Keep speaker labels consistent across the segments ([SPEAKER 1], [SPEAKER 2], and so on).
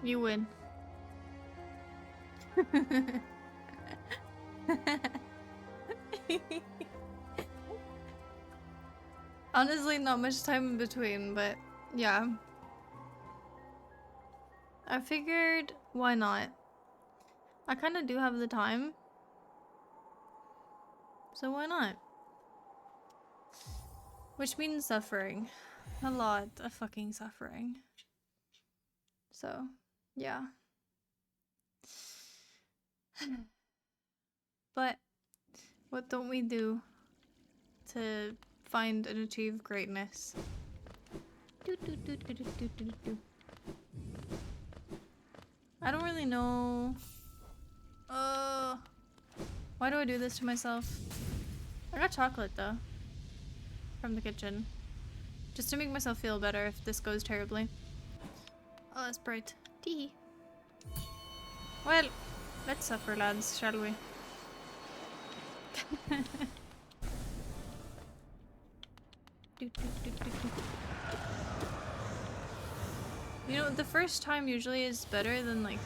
[SPEAKER 1] You win. Honestly, not much time in between, but yeah. I figured, why not? I kind of do have the time. So why not? Which means suffering. A lot of fucking suffering. So, yeah. But what don't we do to find and achieve greatness? I don't really know. Why do I do this to myself? I got chocolate though. From the kitchen. Just to make myself feel better if this goes terribly. Oh, that's bright. Tee. Well, let's suffer, lads, shall we? You know, the first time usually is better than like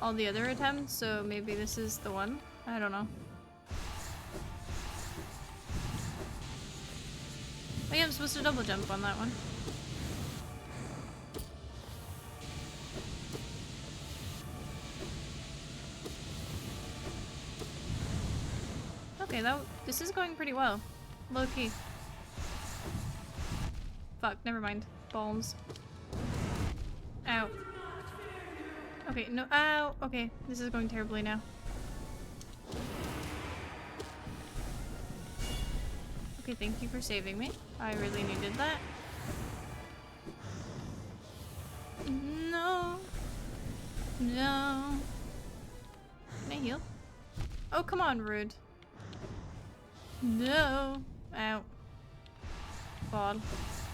[SPEAKER 1] all the other attempts, so maybe this is the one. I don't know. Oh yeah, I'm supposed to double jump on that one. Okay, this is going pretty well. Low key. Fuck, never mind. Balls. Ow. Okay, no, ow! Okay, this is going terribly now. Okay, thank you for saving me. I really needed that. No. No. Can I heal? Oh, come on, rude. No. Ow. Ball.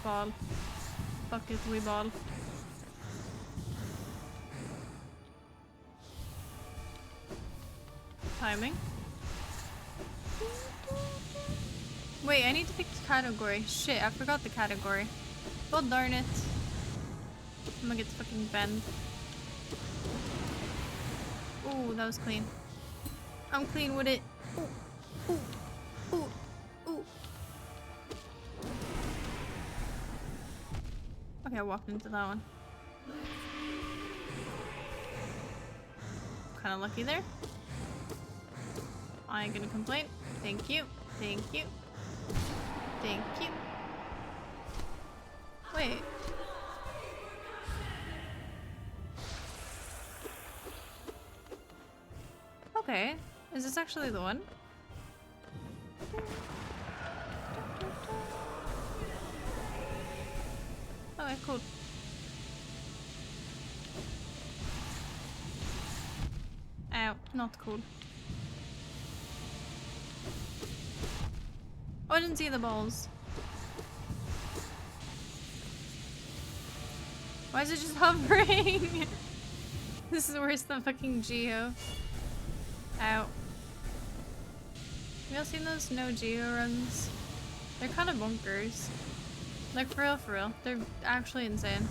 [SPEAKER 1] Ball. Bucket we ball. Timing. Wait, I need to pick the category. Shit, I forgot the category. God darn it. I'm gonna get the fucking bend. Ooh, that was clean. I'm clean with it. Ooh. Ooh. Ooh. Ooh. Okay, I walked into that one. Kinda lucky there. I ain't gonna complain. Thank you. Thank you. Thank you. Wait. Okay. Is this actually the one? Okay, cool. Ow, not cool. Oh, I didn't see the balls. Why is it just hovering? This is worse than fucking Geo. Ow. You all seen those no Geo runs? They're kind of bonkers. Like, for real. They're actually insane.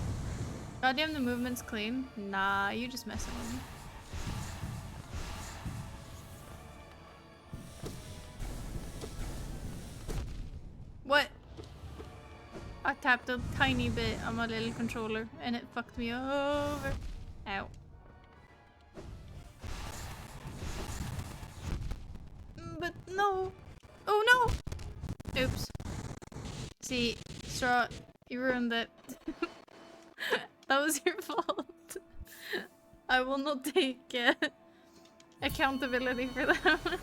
[SPEAKER 1] Goddamn, the movement's clean. Nah, you just messing with me. What? I tapped a tiny bit on my little controller and it fucked me over. Ow. But no. Oh no! Oops. See, Straw, you ruined it. That was your fault. I will not take accountability for that one.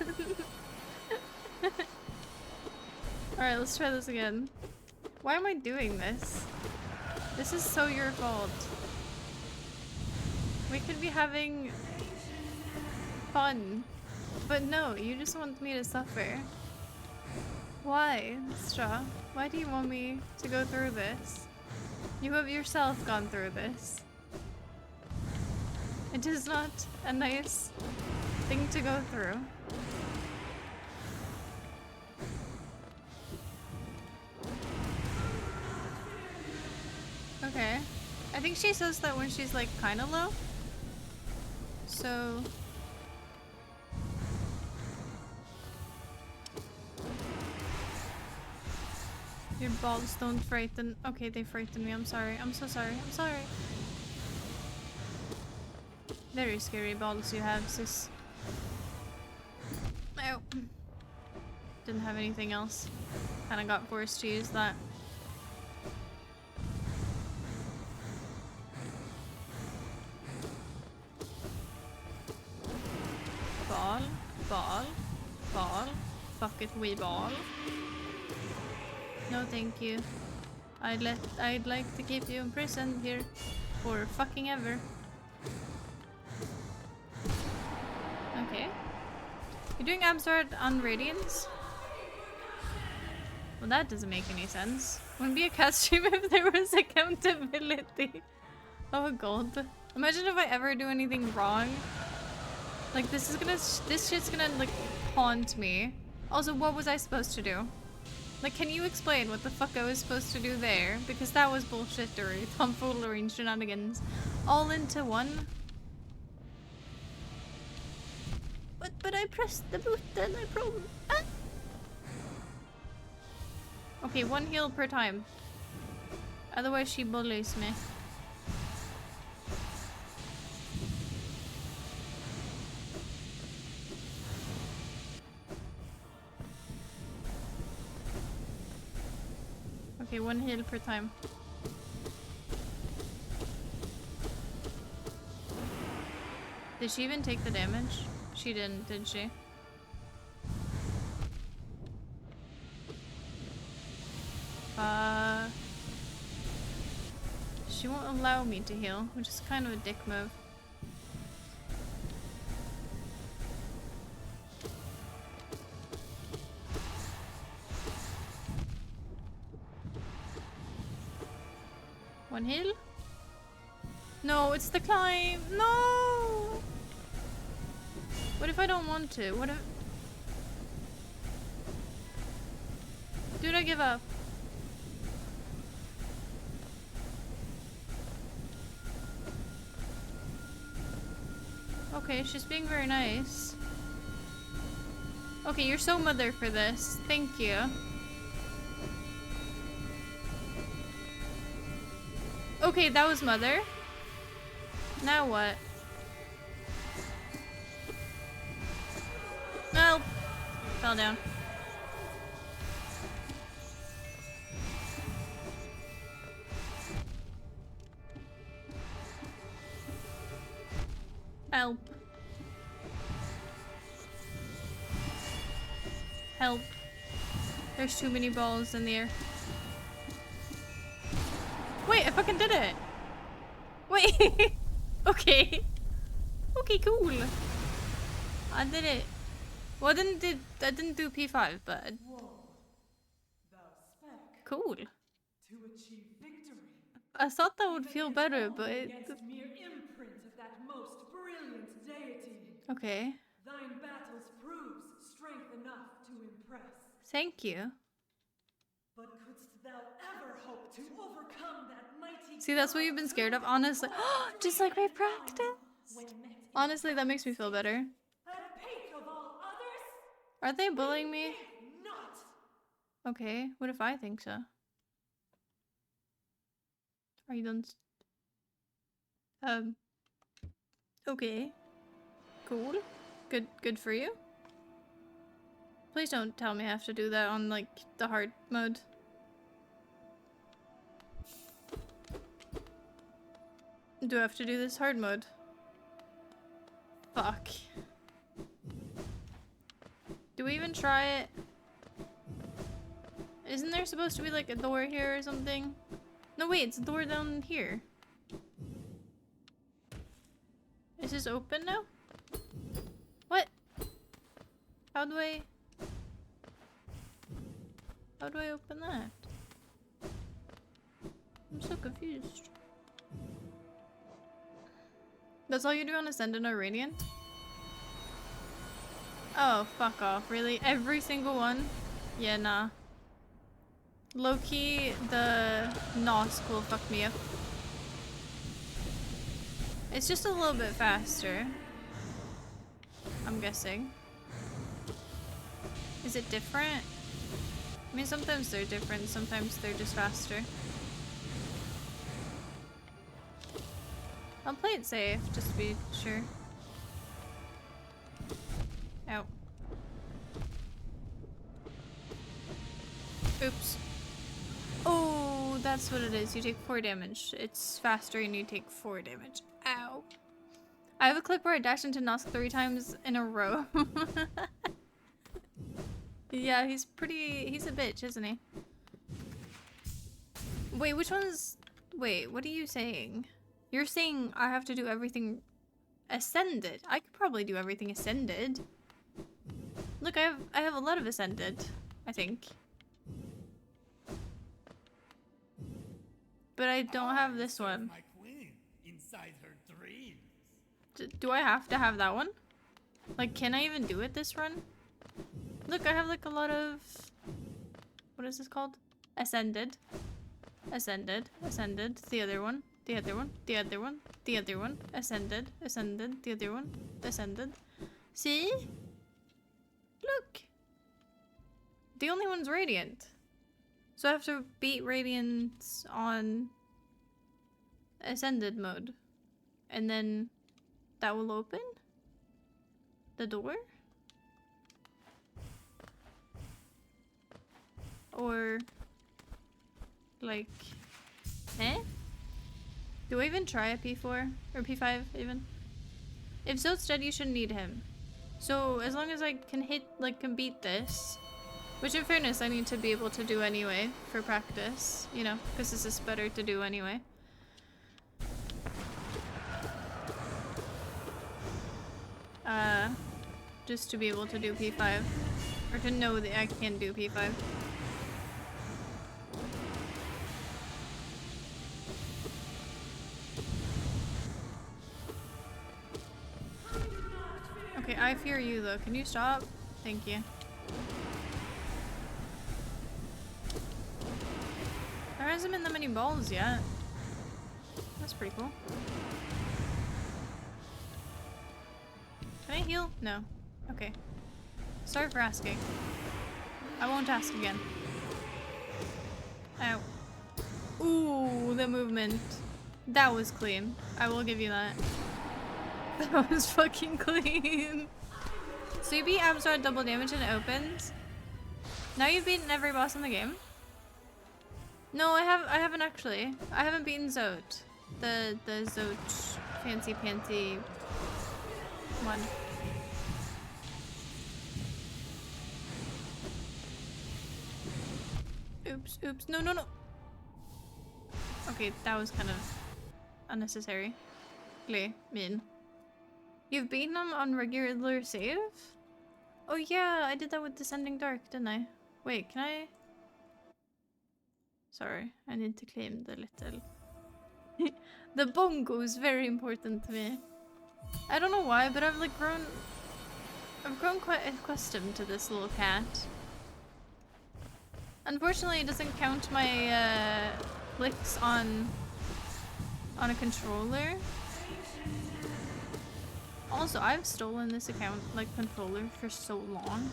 [SPEAKER 1] Alright, let's try this again. Why am I doing this? This is so your fault. We could be having fun. But no, you just want me to suffer. Why, Straw? Why do you want me to go through this? You have yourself gone through this. It is not a nice thing to go through. Okay. I think she says that when she's like kind of low. So... Your balls don't frighten. Okay, they frighten me. I'm sorry. I'm so sorry. I'm sorry. Very scary balls you have, sis. Oh. Didn't have anything else. Kinda got forced to use that. Ball. Ball. Ball. Fuck it, we ball. No, thank you. I'd like to keep you imprisoned here for fucking ever. Okay. You're doing Absorb on Radiance? Well, that doesn't make any sense. Wouldn't be a cat stream if there was accountability. Oh god. Imagine if I ever do anything wrong. Like this shit's gonna like haunt me. Also, what was I supposed to do? Like, can you explain what the fuck I was supposed to do there? Because that was bullshittery, tomfoolery, and shenanigans. All into one. But I pressed the button, I probably... Ah! Okay, 1 heal per time. Otherwise she bullies me. Okay, 1 heal per time. Did she even take the damage? She didn't, did she? She won't allow me to heal, which is kind of a dick move. One heal? No, it's the climb! No! What if I don't want to? What if... Dude, I give up. Okay, she's being very nice. Okay, you're so mother for this. Thank you. Okay, that was mother. Now what? No. Fell down. Help. Help. There's too many balls in the air. Wait, I fucking did it! Wait! Okay. Okay, cool. I did it. Well, I didn't do P5, but... Cool.
[SPEAKER 2] To achieve victory.
[SPEAKER 1] I thought that would feel better, but it...
[SPEAKER 2] mere imprint of that most brilliant deity.
[SPEAKER 1] Okay.
[SPEAKER 2] Thine battles proves strength enough to impress.
[SPEAKER 1] Thank you.
[SPEAKER 2] But couldst thou ever hope to overcome that mighty...
[SPEAKER 1] See, that's what you've been scared of, honestly. Just like my practice. Honestly, that makes me feel better.
[SPEAKER 2] At peak of all others?
[SPEAKER 1] Are they bullying me?
[SPEAKER 2] Not.
[SPEAKER 1] Okay, what if I think so? Are you done? Okay. Cool. Good for you. Please don't tell me I have to do that on, like, the hard mode. Do I have to do this hard mode? Fuck. Do we even try it? Isn't there supposed to be, like, a door here or something? No, wait, it's a door down here. Is this open now? What? How do I open that? I'm so confused. That's all you do on Ascendant or Radiant? Oh, fuck off. Really? Every single one? Yeah, nah. Low-key, the Nosk will fuck me up. It's just a little bit faster. I'm guessing. Is it different? I mean, sometimes they're different, sometimes they're just faster. I'll play it safe, just to be sure. Ow. Oops. Oh, that's what it is. You take 4 damage. It's faster and you take 4 damage. Ow. I have a clip where I dash into Nosk 3 times in a row. Yeah, he's a bitch, isn't he? Wait, which one's... Wait, what are you saying? You're saying I have to do everything ascended. I could probably do everything ascended. Look, I have a lot of ascended, I think. But I don't have this one.
[SPEAKER 3] My queen inside her dreams.
[SPEAKER 1] Do I have to have that one? Like, can I even do it this run? Look, I have like a lot of... What is this called? Ascended. Ascended. Ascended. The other one. The other one. The other one. The other one. Ascended. Ascended. The other one. Ascended. See? Look! The only one's Radiant. So I have to beat Radiant on Ascended mode. And then that will open the door? Or like, eh? Do I even try a P4 or P5 even? If Zote's dead, you shouldn't need him. So as long as I can can beat this, which in fairness I need to be able to do anyway for practice, you know, because this is better to do anyway. Just to be able to do P5, or to know that I can do P5. Okay, I fear you though. Can you stop? Thank you. There hasn't been that many balls yet. That's pretty cool. Can I heal? No. Okay. Sorry for asking. I won't ask again. Ow. Ooh, the movement. That was clean. I will give you that. That was fucking clean. So you beat Abzar at double damage and it opens. Now you've beaten every boss in the game. No, I haven't actually. I haven't beaten Zote. The Zote fancy pantsy one. Oops, oops. No, no, no. Okay, that was kind of unnecessary. Mean. You've beaten him on regular save? Oh yeah, I did that with Descending Dark, didn't I? Wait, can I? Sorry, I need to claim the little... The bongo is very important to me. I don't know why, but I've like grown quite accustomed to this little cat. Unfortunately, it doesn't count my clicks on a controller. Also, I've stolen this account, like, controller for so long.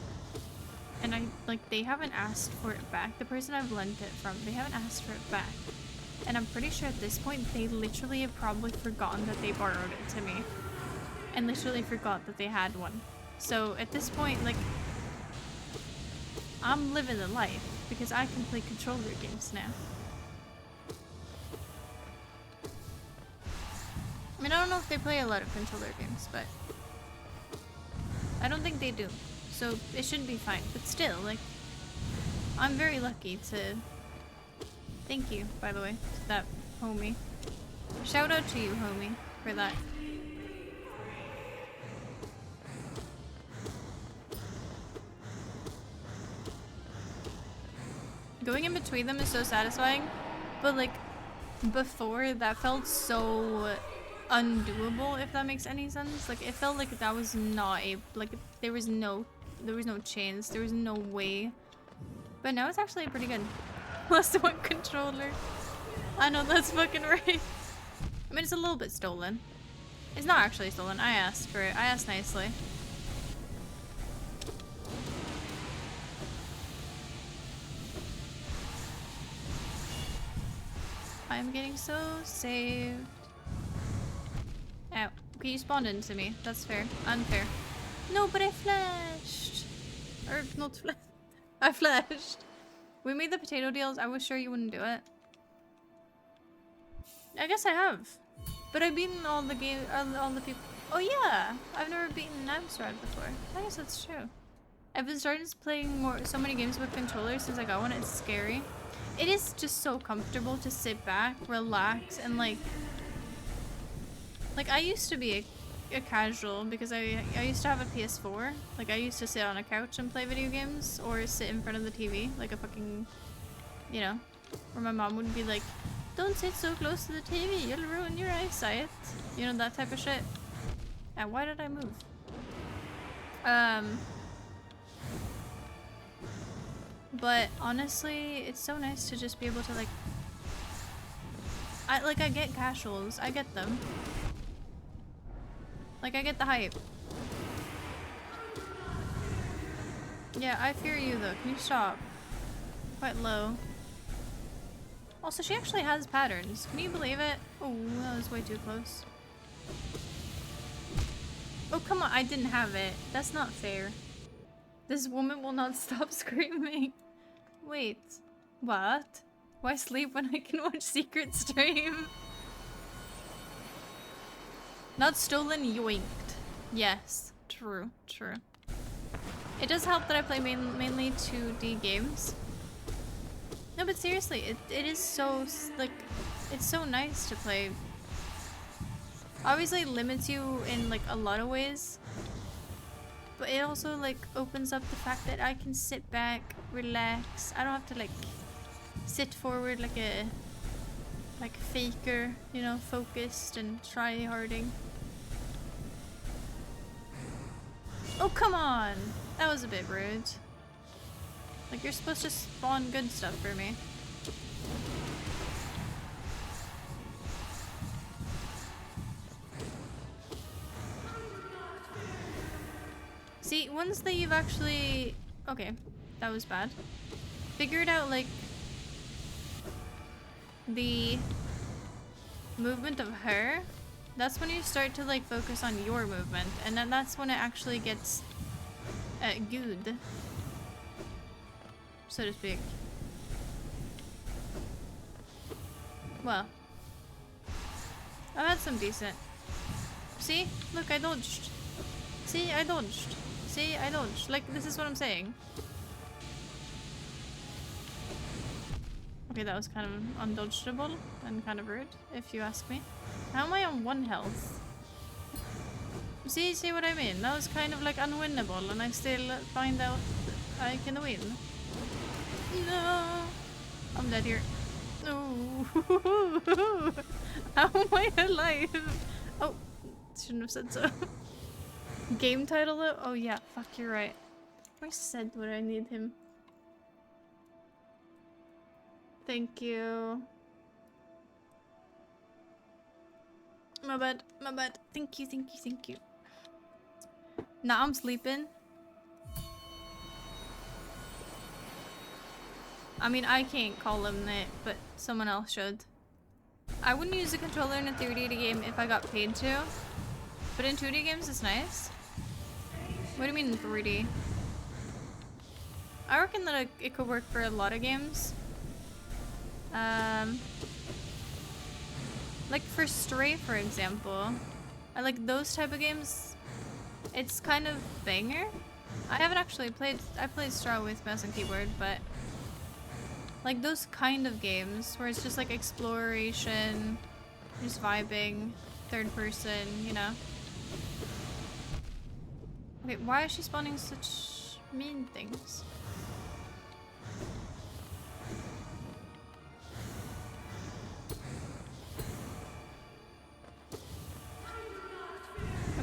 [SPEAKER 1] And they haven't asked for it back. The person I've lent it from, they haven't asked for it back. And I'm pretty sure at this point, they literally have probably forgotten that they borrowed it to me. And literally forgot that they had one. So at this point, like, I'm living the life. Because I can play controller games now. I mean, I don't know if they play a lot of controller games, but I don't think they do. So it should be fine. But still, like, I'm very lucky to... Thank you, by the way, to that homie. Shout out to you, homie, for that. Going in between them is so satisfying, but like, before that felt so undoable, if that makes any sense. Like, it felt like that was not a, like, there was no chance, there was no way. But now it's actually pretty good. Less than one controller. I know, that's fucking right. I mean, it's a little bit stolen. It's not actually stolen. I asked for it. I asked nicely. I'm getting so saved. Ow. Okay, you spawned into me. That's fair. Unfair. No, but I flashed. Or not flashed. I flashed. We made the potato deals. I was sure you wouldn't do it. I guess I have. But I've beaten all the game, all the people. Oh yeah, I've never beaten Amstrad before. I guess that's true. I've been starting playing so many games with controllers since I got one. It's scary. It is just so comfortable to sit back, relax, and like I used to be a casual because I used to have a PS4. Like I used to sit on a couch and play video games or sit in front of the TV like a fucking, you know, where my mom would be like, don't sit so close to the TV, you'll ruin your eyesight. You know, that type of shit. And why did I move? But honestly, it's so nice to just be able to like I get casuals. I get them. Like I get the hype. Yeah, I fear you though. Can you stop? Quite low. Also, she actually has patterns. Can you believe it? Oh, that was way too close. Oh, come on. I didn't have it. That's not fair. This woman will not stop screaming. Wait. What? Why sleep when I can watch Secret Stream? Not stolen, yoinked. Yes. True. True. It does help that I play mainly 2D games. No, but seriously, it is so, like, it's so nice to play. Obviously, it limits you in, like, a lot of ways. But it also, like, opens up the fact that I can sit back, relax. I don't have to, like, sit forward like a faker, you know, focused and try-harding. Oh, come on! That was a bit rude. Like, you're supposed to spawn good stuff for me. See, once that you've actually... Okay, that was bad. Figured out, like, the movement of her, that's when you start to, like, focus on your movement. And then that's when it actually gets good. So to speak. Well, I've had some decent. See? Look, I dodged. See? I dodged. See? I dodged. Like, this is what I'm saying. Okay, that was kind of undodgeable and kind of rude, if you ask me. How am I on 1 health? See what I mean? That was kind of like unwinnable, and I still find out I can win. No, I'm dead here. No, how am I alive? Oh, shouldn't have said so. Game title though? Oh yeah, fuck, you're right. I said what I need him. Thank you. My bad, my bad. Thank you, thank you, thank you. Now I'm sleeping. I mean, I can't call him that, but someone else should. I wouldn't use a controller in a 3D game if I got paid to. But in 2D games, it's nice. What do you mean in 3D? I reckon that it could work for a lot of games. Like for Stray, for example. I like those type of games. It's kind of banger. I haven't actually played... I played Stray with mouse and keyboard, but... Like those kind of games where it's just like exploration, just vibing, third person, you know. Okay, why is she spawning such mean things?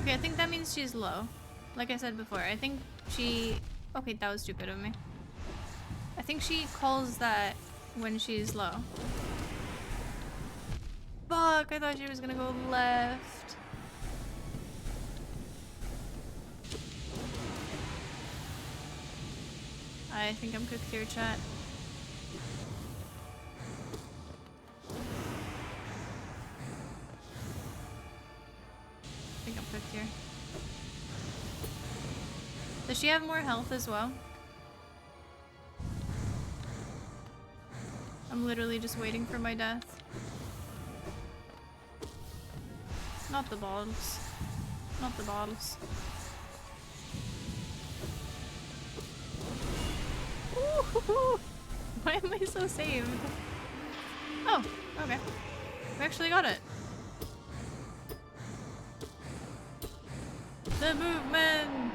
[SPEAKER 1] Okay, I think that means she's low. Like I said before, I think she... Okay, that was stupid of me. I think she calls that when she's low. Fuck, I thought she was gonna go left. I think I'm cooked here, chat. I think I'm cooked here. Does she have more health as well? I'm literally just waiting for my death. Not the bottles. Not the bottles. Ooh, why am I so saved? Oh, okay. We actually got it. The movement!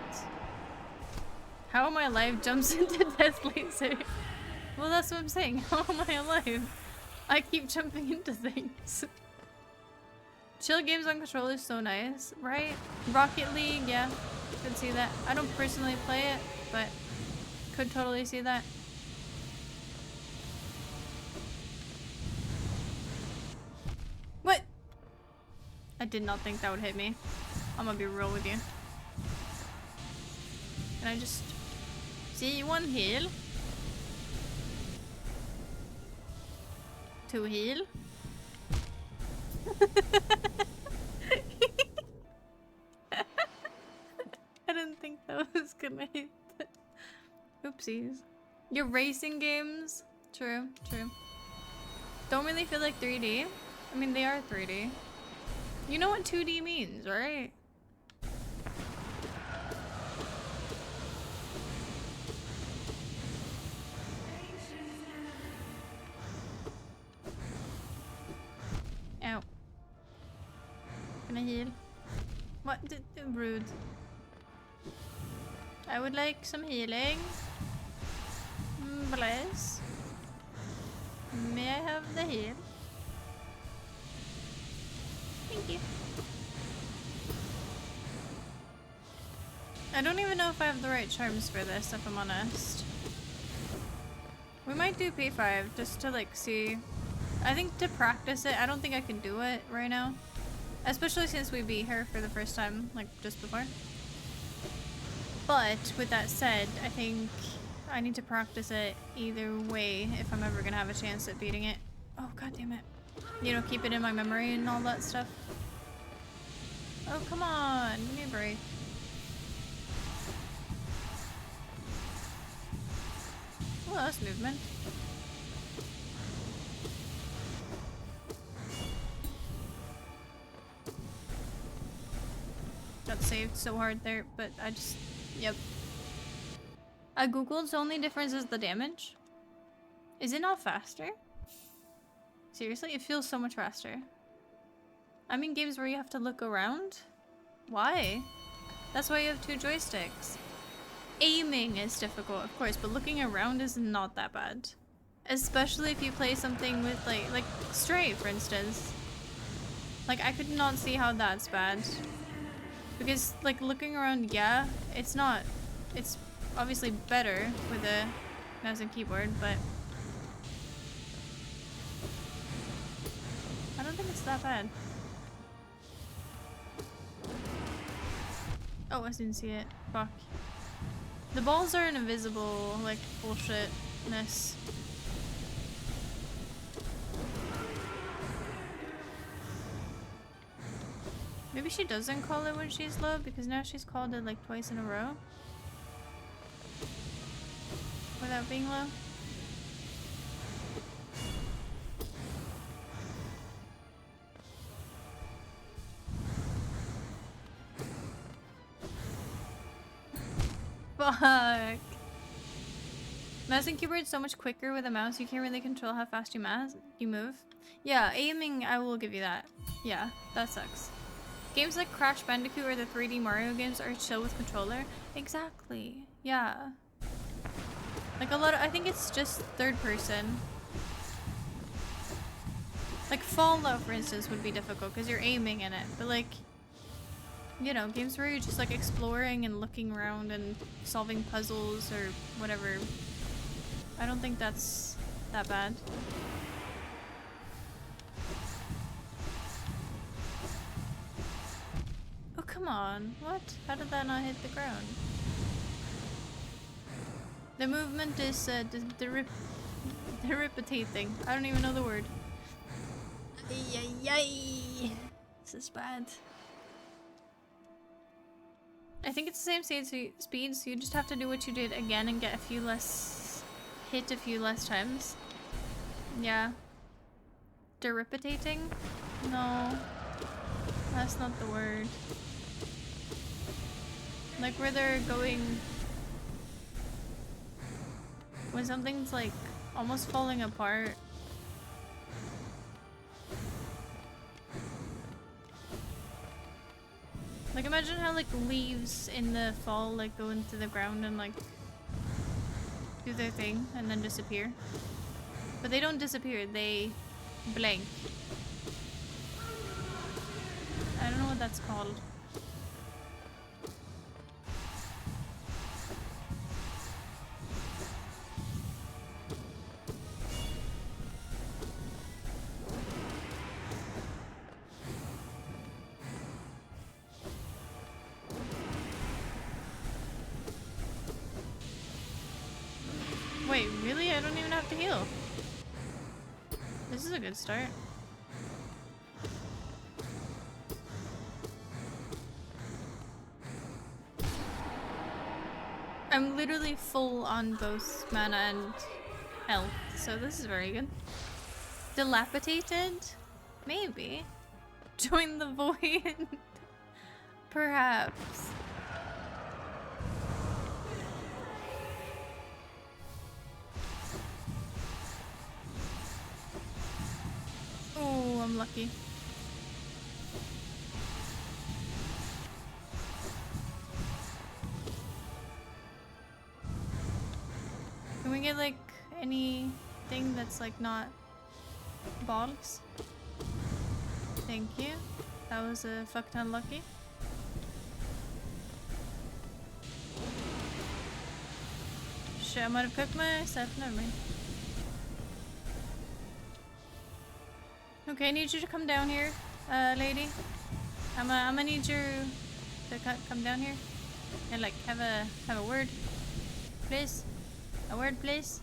[SPEAKER 1] How am I alive jumps into death laser. Well, that's what I'm saying. How am I alive? I keep jumping into things. Chill games on controller is so nice, right? Rocket League, yeah. Could see that. I don't personally play it, but could totally see that. What? I did not think that would hit me. I'm gonna be real with you. Can I just see one heal? Two heal? I didn't think that was gonna hit. Oopsies. Your racing games? True, true. Don't really feel like 3D. I mean, they are 3D. You know what 2D means, right? Ow. Can I heal? What? Rude. I would like some healing. Bless. May I have the heal? Thank you. I don't even know if I have the right charms for this, if I'm honest. We might do P5 just to like see. I think to practice it, I don't think I can do it right now. Especially since we beat her for the first time, like just before. But with that said, I think I need to practice it either way if I'm ever gonna have a chance at beating it. Oh, god damn it. You know, keep it in my memory and all that stuff. Oh, come on. Give me a break. Oh, that's movement. Got saved so hard there, but I just... Yep. I googled, the only difference is the damage. Is it not faster? Seriously? It feels so much faster. I'm in games where you have to look around. Why? That's why you have two joysticks. Aiming is difficult, of course, but looking around is not that bad. Especially if you play something with like Stray, for instance. Like, I could not see how that's bad. Because, like, looking around, yeah, it's not... It's obviously better with a mouse and keyboard, but... I don't think it's that bad. Oh, I didn't see it. Fuck. The balls are an invisible, like, bullshitness. Maybe she doesn't call it when she's low, because now she's called it like twice in a row. Without being low. Fuck. Mouse and keyboard is so much quicker with a mouse, you can't really control how fast you move. Yeah, aiming, I will give you that. Yeah, that sucks. Games like Crash Bandicoot or the 3D Mario games are chill with controller. Exactly. Yeah. Like a lot of, I think it's just third person. Like Fallout, for instance, would be difficult because you're aiming in it. But like, you know, games where you're just like exploring and looking around and solving puzzles or whatever. I don't think that's that bad. Come on, what? How did that not hit the ground? The movement is deripitating. I don't even know the word. Ay. This is bad. I think it's the same speed, so you just have to do what you did again and get a few less... hit a few less times. Yeah. Deripitating? No. That's not the word. Like where they're going... when something's like almost falling apart. Like imagine how like leaves in the fall like go into the ground and like do their thing and then disappear. But they don't disappear, they blank. I don't know what that's called. Wait, really? I don't even have to heal. This is a good start. I'm literally full on both mana and health, so this is very good. Dilapidated? Maybe. Join the void? Perhaps. Oh, I'm lucky. Can we get like anything that's like not bottles? Thank you. That was a fuck ton lucky. Shit, I might have cooked myself. Never mind. Okay, I need you to come down here, lady. I'm gonna need you to come down here and like have a word, please. A word, please.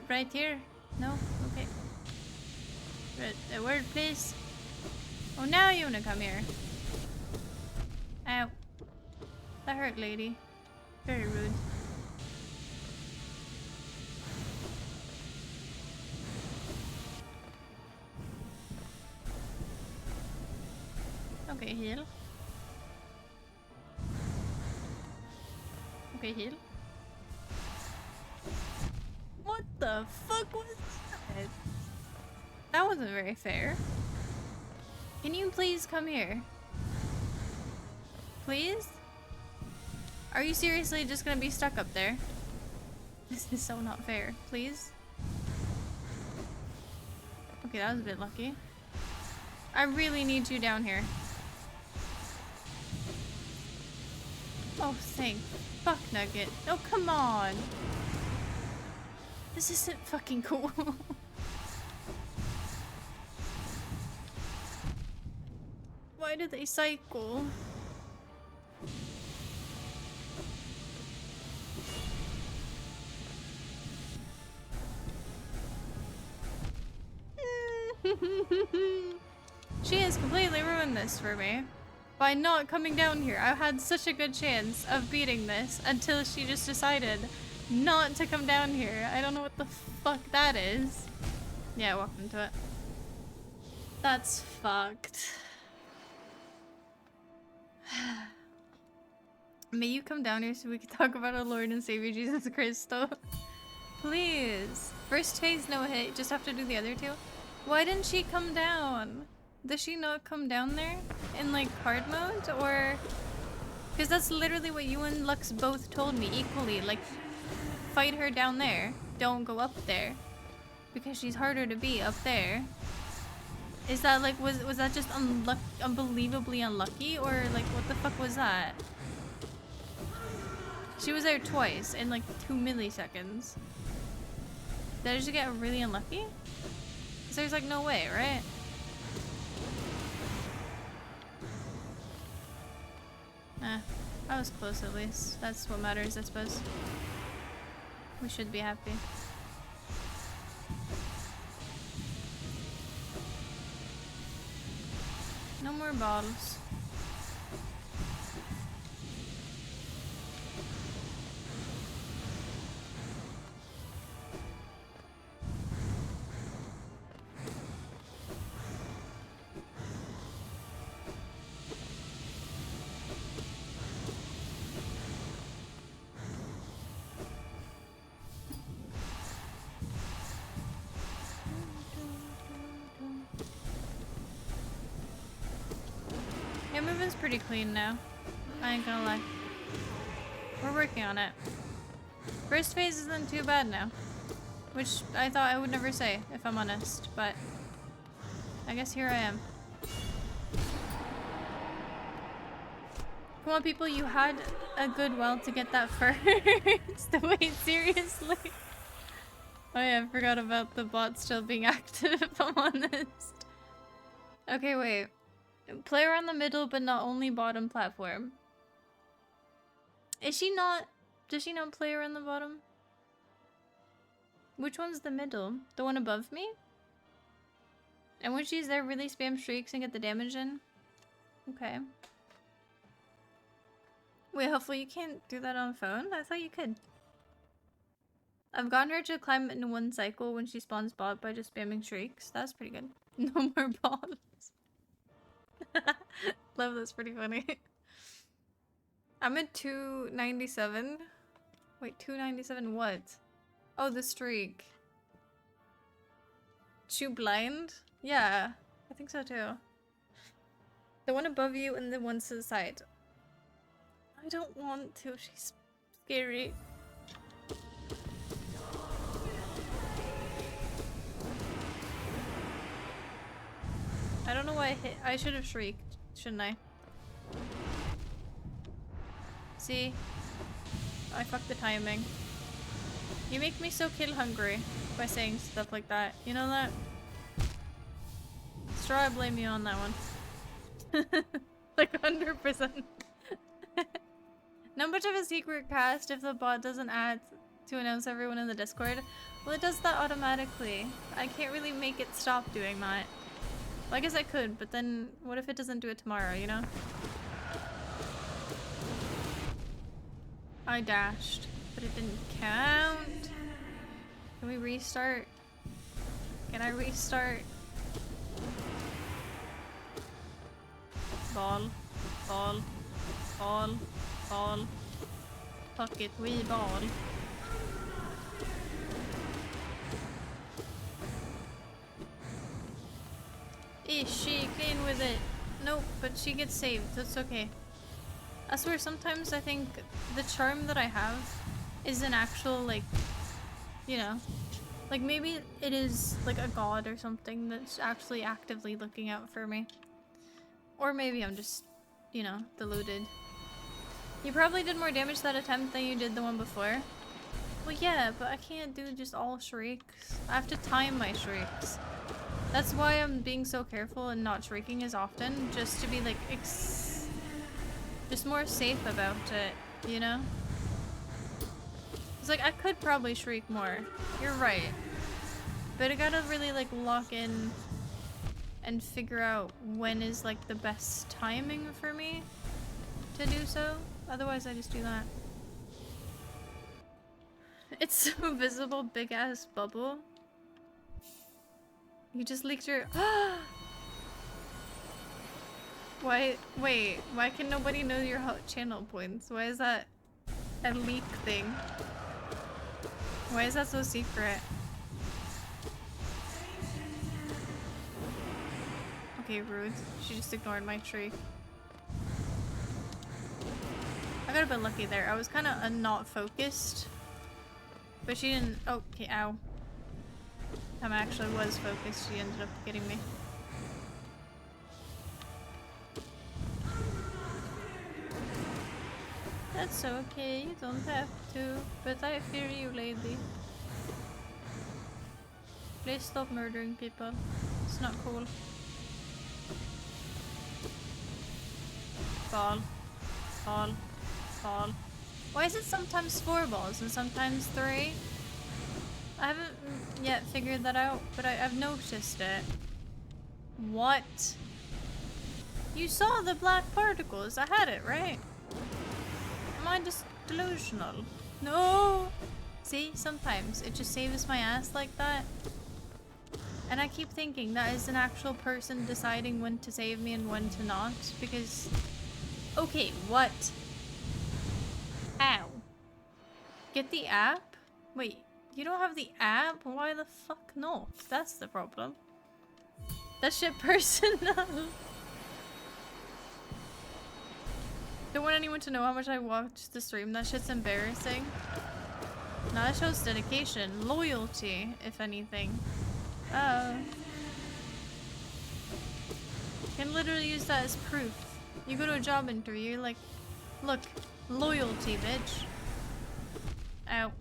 [SPEAKER 1] Right here. No. Okay. A word, please. Oh, now you wanna come here? Ow. That hurt, lady. Very rude. Okay, heal. Okay, heal. What the fuck was that? That wasn't very fair. Can you please come here? Please? Are you seriously just gonna be stuck up there? This is so not fair. Please? Okay, that was a bit lucky. I really need you down here. Oh, thank fuck nugget. Oh, come on. This isn't fucking cool. Why do they cycle? She has completely ruined this for me. By not coming down here. I had such a good chance of beating this until she just decided not to come down here. I don't know what the fuck that is. Yeah, walked into it. That's fucked. May you come down here so we can talk about our Lord and Savior Jesus Christ, though? Please. First phase, no hit. Just have to do the other two. Why didn't she come down? Does she not come down there in like hard mode, or because that's literally what you and Lux both told me equally, like fight her down there, don't go up there because she's harder to beat up there. Is that like was that just unbelievably unlucky, or like what the fuck was that? She was there twice in like 2 milliseconds. Did I just get really unlucky? Because there's like no way, right? I was close at least. That's what matters, I suppose. We should be happy. No more bottles. Yeah, movement's pretty clean now. I ain't gonna lie. We're working on it. First phase isn't too bad now. Which I thought I would never say, if I'm honest, but I guess here I am. Come on, people, you had a good while to get that first. Wait, seriously? Oh yeah, I forgot about the bot still being active, if I'm honest. Okay, wait. Player on the middle, but not only bottom platform. Is she not... Does she not play her on the bottom? Which one's the middle? The one above me? And when she's there, really spam streaks and get the damage in? Okay. Wait, hopefully you can't do that on phone? I thought you could. I've gotten her to climb in one cycle when she spawns bot by just spamming shrieks. That's pretty good. No more bots. Love, that's pretty funny. I'm at 297. Wait, 297 what? Oh, the streak. Too blind? Yeah, I think so too. The one above you and the one to the side. I don't want to, she's scary. I don't know why I hit. I should have shrieked, shouldn't I? See? I fucked the timing. You make me so kill hungry by saying stuff like that. You know that? Straw, I blame you on that one. Like 100%. Not much of a secret cast if the bot doesn't add to announce everyone in the Discord. Well, it does that automatically. I can't really make it stop doing that. Well, I guess I could, but then what if it doesn't do it tomorrow, you know? I dashed, but it didn't count. Can we restart? Can I restart? Ball, ball, ball, ball. Fuck it, we ball. Is she clean with it? Nope, but she gets saved. That's okay. I swear, sometimes I think the charm that I have is an actual, like, you know, like maybe it is like a god or something that's actually actively looking out for me. Or maybe I'm just, you know, deluded. You probably did more damage that attempt than you did the one before. Well, yeah, but I can't do just all shrieks. I have to time my shrieks. That's why I'm being so careful and not shrieking as often, just to be like, just more safe about it, you know? It's like, I could probably shriek more. You're right. But I gotta really like lock in and figure out when is like the best timing for me to do so. Otherwise I just do that. It's so visible, big ass bubble. You just leaked your... Why? Wait, why can nobody know your channel points? Why is that a leak thing? Why is that so secret? Okay, rude. She just ignored my shriek. I got a bit lucky there. I was kind of not focused. But she didn't... Oh, okay, ow. Time I actually was focused, she ended up getting me. That's okay, you don't have to, but I fear you, lady. Please stop murdering people. It's not cool. Ball. Ball. Ball. Why is it sometimes 4 balls and sometimes 3? I haven't yet figured that out, but I've noticed it. What? You saw the black particles. I had it, right? Am I just delusional? No! See, sometimes it just saves my ass like that. And I keep thinking that is an actual person deciding when to save me and when to not, because... Okay, what? Ow. Get the app? Wait, you don't have the app? Why the fuck not? That's the problem. That shit personal. Don't want anyone to know how much I watched the stream. That shit's embarrassing. No, that shows dedication. Loyalty, if anything. Can literally use that as proof. You go to a job interview, you're like, look, loyalty, bitch. Ow.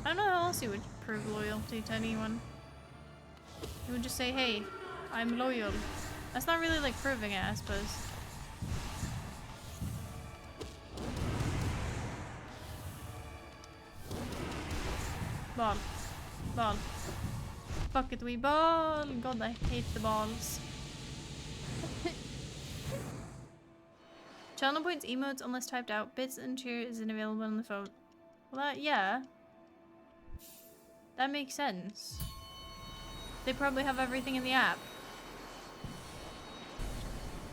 [SPEAKER 1] I don't know how else you would prove loyalty to anyone. You would just say, hey, I'm loyal. That's not really like proving it, I suppose. Ball. Ball. Bucket we ball. God, I hate the balls. Channel points emotes unless typed out. Bits and cheer isn't available on the phone. Well, that, yeah. That makes sense. They probably have everything in the app.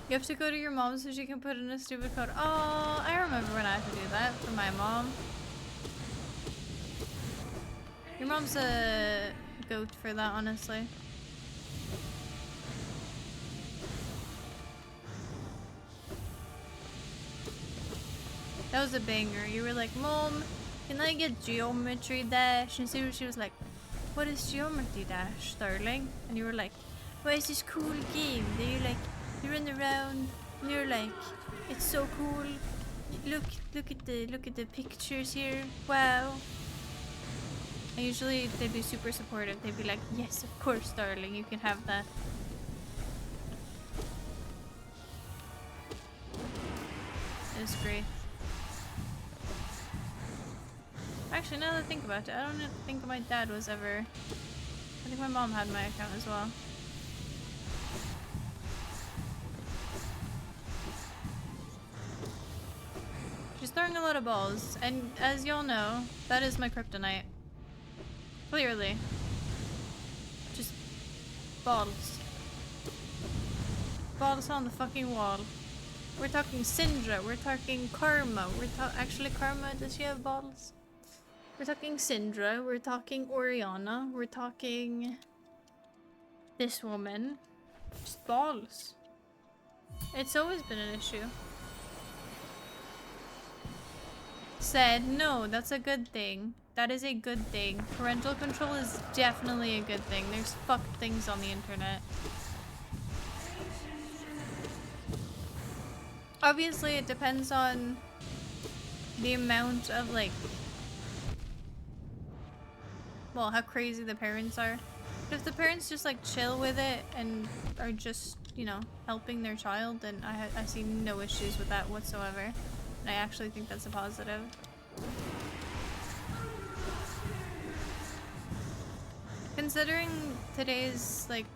[SPEAKER 1] You have to go to your mom so she can put in a stupid code. Oh, I remember when I had to do that for my mom. Your mom's a goat for that, honestly. That was a banger. You were like, Mom, can I get Geometry Dash? And she was like, what is Geometry Dash, darling? And you were like, well, it's this cool game that you run around and you're like, it's so cool. Look at the pictures here. Wow. And usually they'd be super supportive. They'd be like, yes, of course, darling, you can have that. It was great. Actually, now that I think about it, I don't think my dad was ever... I think my mom had my account as well. She's throwing a lot of balls, and as y'all know, that is my kryptonite. Clearly. Just balls. Balls on the fucking wall. We're talking Syndra, we're talking Karma, actually Karma, does she have balls? We're talking Syndra, we're talking Oriana, we're talking this woman. Just balls. It's always been an issue. Said, no, that's a good thing. That is a good thing. Parental control is definitely a good thing. There's fucked things on the internet. Obviously, it depends on the amount of, like, well, how crazy the parents are. But if the parents just, like, chill with it and are just, you know, helping their child, then I see no issues with that whatsoever. And I actually think that's a positive. Considering today's, like,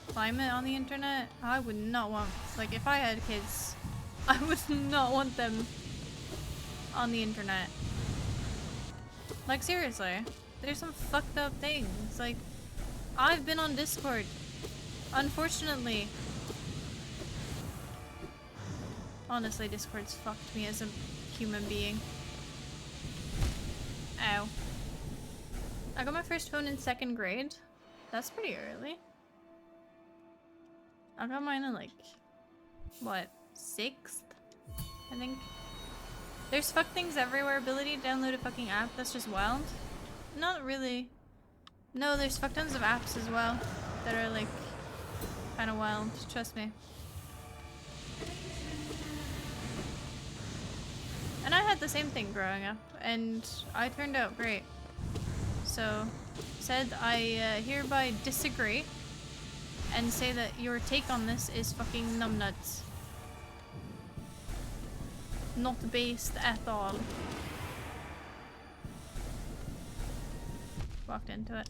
[SPEAKER 1] climate on the internet, I would not want, like, if I had kids, I would not want them on the internet. Like, seriously. There's some fucked up things. Like, I've been on Discord. Unfortunately. Honestly, Discord's fucked me as a human being. Ow. I got my first phone in 2nd grade. That's pretty early. I got mine in, like, what, 6th? I think. There's fuck things everywhere. Ability to download a fucking app. That's just wild. Not really. No, there's fuck tons of apps as well that are, like, kind of wild. Trust me. And I had the same thing growing up, and I turned out great. So, said I hereby disagree and say that your take on this is fucking numbnuts. Not based at all. walked into it.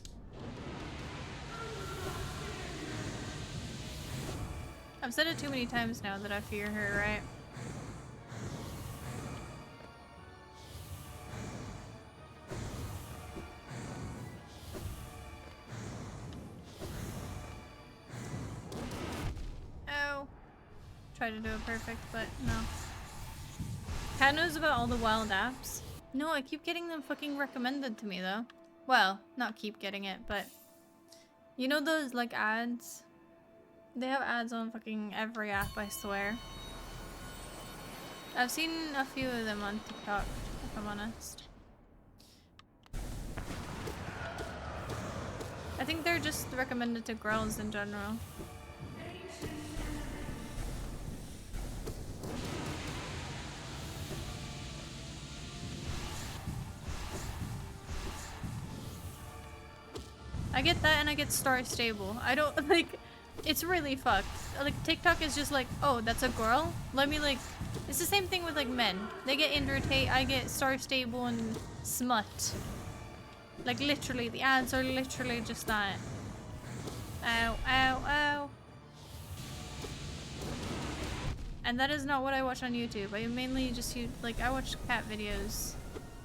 [SPEAKER 1] I've said it too many times now that I fear her, right? Oh. Try to do it perfect, but no. Cat knows about all the wild apps. No, I keep getting them fucking recommended to me though. Well, not keep getting it, but you know those like ads? They have ads on fucking every app, I swear. I've seen a few of them on TikTok, if I'm honest. I think they're just recommended to girls in general. I get that and I get Star Stable. I don't like, it's really fucked. Like TikTok is just like, oh, that's a girl? Let me like, it's the same thing with like men. They get Andrew Tate, I get Star Stable and Smut. Like literally, the ads are literally just that. Ow, ow, ow. And that is not what I watch on YouTube. I mainly just use, like, I watch cat videos.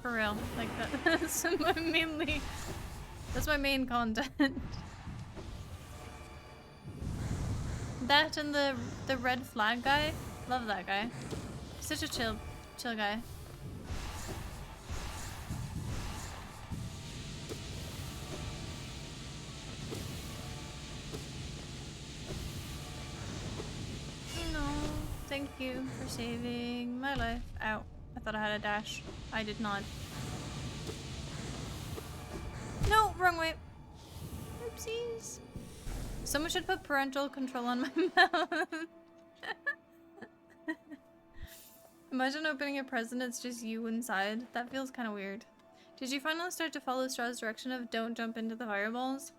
[SPEAKER 1] For real. Like that's my mainly... That's my main content. That and the red flag guy. Love that guy. Such a chill guy. No, thank you for saving my life. Ow. I thought I had a dash. I did not. No, wrong way. Oopsies. Someone should put parental control on my mouth. Imagine opening a present, it's just you inside. That feels kind of weird. Did you finally start to follow Straw's direction of don't jump into the fireballs?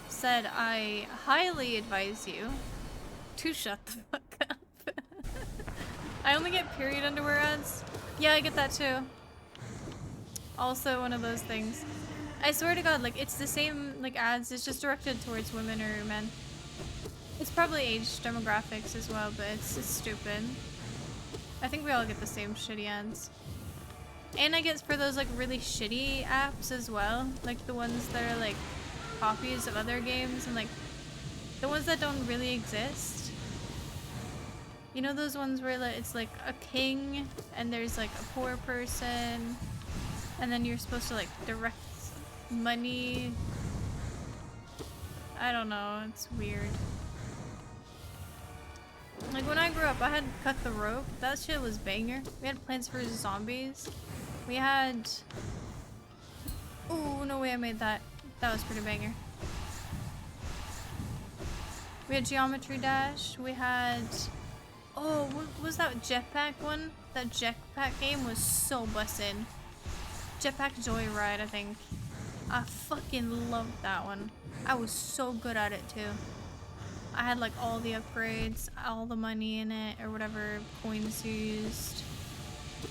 [SPEAKER 1] Said, I highly advise you to shut the fuck up. I only get period underwear ads. Yeah, I get that too. Also one of those things. I swear to God, like, it's the same, like, ads. It's just directed towards women or men. It's probably age demographics as well, but it's stupid. I think we all get the same shitty ads. And I get for those, like, really shitty apps as well. Like, the ones that are, like, copies of other games. And, like, the ones that don't really exist. You know those ones where, like, it's, like, a king and there's, like, a poor person. And then you're supposed to, like, direct money. I don't know, it's weird. Like, when I grew up, I had Cut the Rope. That shit was banger. We had Plants vs. Zombies. We had... Ooh, no way I made that. That was pretty banger. We had Geometry Dash. We had... Oh, what was that Jetpack one? That Jetpack game was so bussin'. Jetpack Joyride, I think. I fucking loved that one. I was so good at it too. I had like all the upgrades, all the money in it, or whatever coins you used.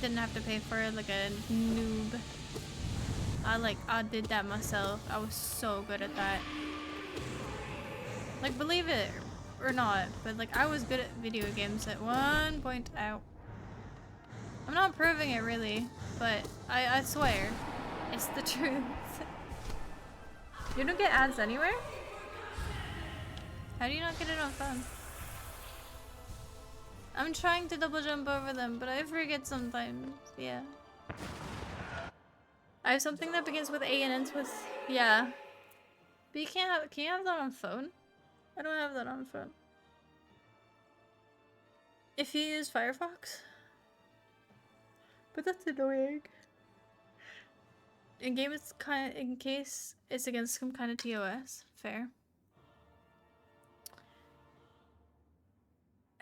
[SPEAKER 1] Didn't have to pay for it like a noob. I did that myself. I was so good at that. Like, believe it or not, but like I was good at video games at one point out. I'm not proving it really, but I swear, it's the truth. You don't get ads anywhere? How do you not get it on phone? I'm trying to double jump over them, but I forget sometimes. Yeah. I have something that begins with A and ends with yeah. But you can't have, can you have that on phone? I don't have that on phone. If you use Firefox? But that's annoying. In game it's in case it's against some kind of TOS. Fair.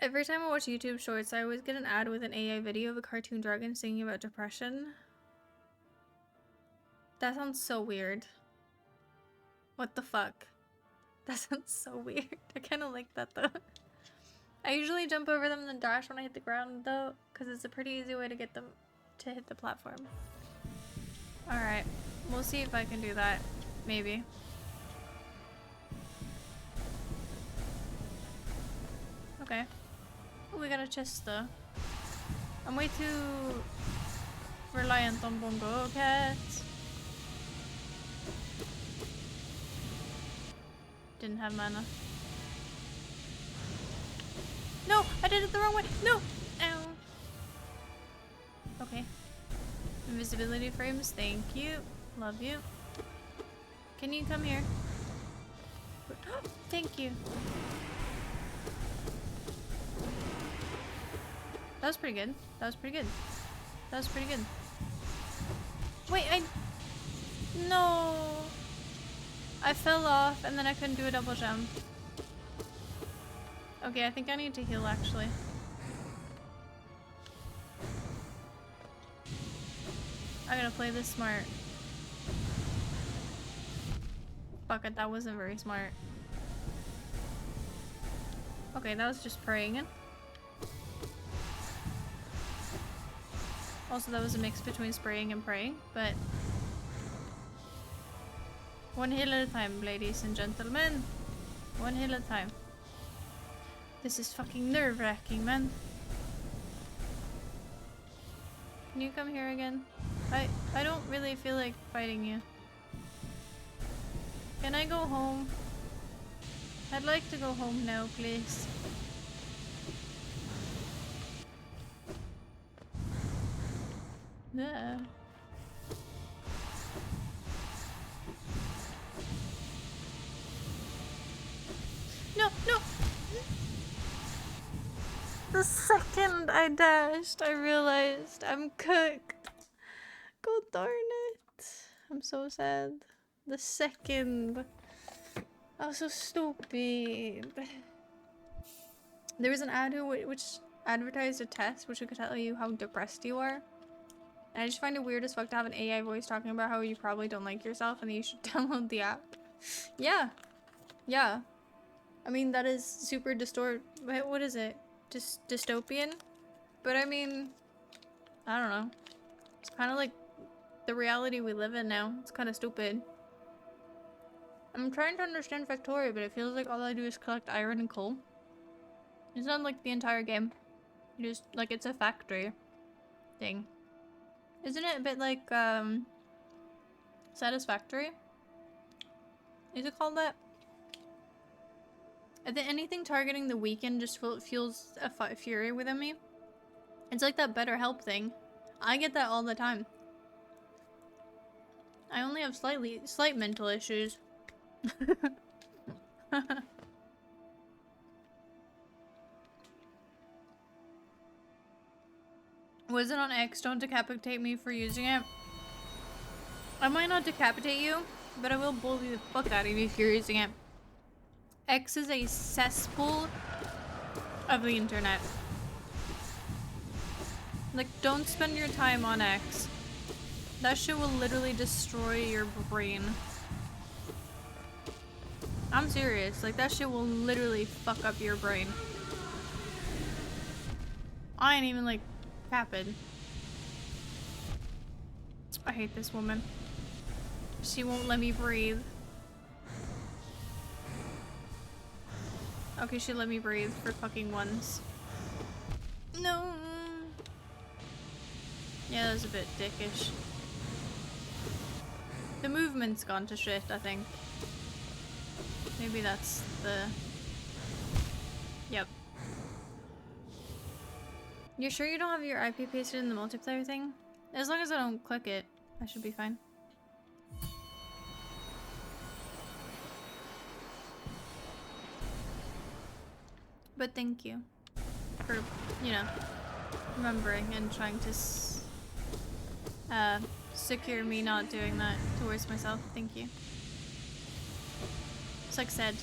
[SPEAKER 1] Every time I watch YouTube shorts, I always get an ad with an AI video of a cartoon dragon singing about depression. That sounds so weird. What the fuck? That sounds so weird. I kind of like that though. I usually jump over them and then dash when I hit the ground though, because it's a pretty easy way to get them to hit the platform. Alright. We'll see if I can do that. Maybe. Okay. Oh, we got a chest though. I'm way too reliant on Bongo Cats. Didn't have mana. No! I did it the wrong way! No! Ow! Okay. Invisibility frames, thank you. Love you. Can you come here? Thank you. That was pretty good. That was pretty good. That was pretty good. Wait, No! I fell off and then I couldn't do a double jump. Okay, I think I need to heal actually. I gotta play this smart. Fuck it, that wasn't very smart. Okay, that was just praying. Also, that was a mix between spraying and praying, but... One heal at a time, ladies and gentlemen. One heal at a time. This is fucking nerve-wracking, man. Can you come here again? I don't really feel like fighting you. Can I go home? I'd like to go home now, please. Yeah. No, no! The second I dashed, I realized I'm cooked. God darn it. I'm so sad. The second. I was so stupid. There was an ad which advertised a test which could tell you how depressed you are. And I just find it weird as fuck to have an AI voice talking about how you probably don't like yourself and that you should download the app. Yeah. Yeah. I mean, that is super what is it? Just dystopian? But I mean, I don't know. It's kind of like the reality we live in now. It's kind of stupid. I'm trying to understand Factoria, but it feels like all I do is collect iron and coal. It's not like the entire game. You just, like, it's a factory thing. Isn't it a bit like, Satisfactory? Is it called that? I think anything targeting the weekend just fuels a fury within me. It's like that BetterHelp thing. I get that all the time. I only have slight mental issues. Was it on X? Don't decapitate me for using it. I might not decapitate you, but I will bully the fuck out of you if you're using it. X is a cesspool of the internet. Like, don't spend your time on X. That shit will literally destroy your brain. I'm serious. Like, that shit will literally fuck up your brain. I ain't even, like, capping. I hate this woman. She won't let me breathe. Okay, she let me breathe for fucking once. No. Yeah, that was a bit dickish. The movement's gone to shit, I think. Maybe that's the... Yep. You sure you don't have your IP pasted in the multiplayer thing? As long as I don't click it, I should be fine. But thank you for, you know, remembering and trying to secure me not doing that towards myself. Thank you. It's like said.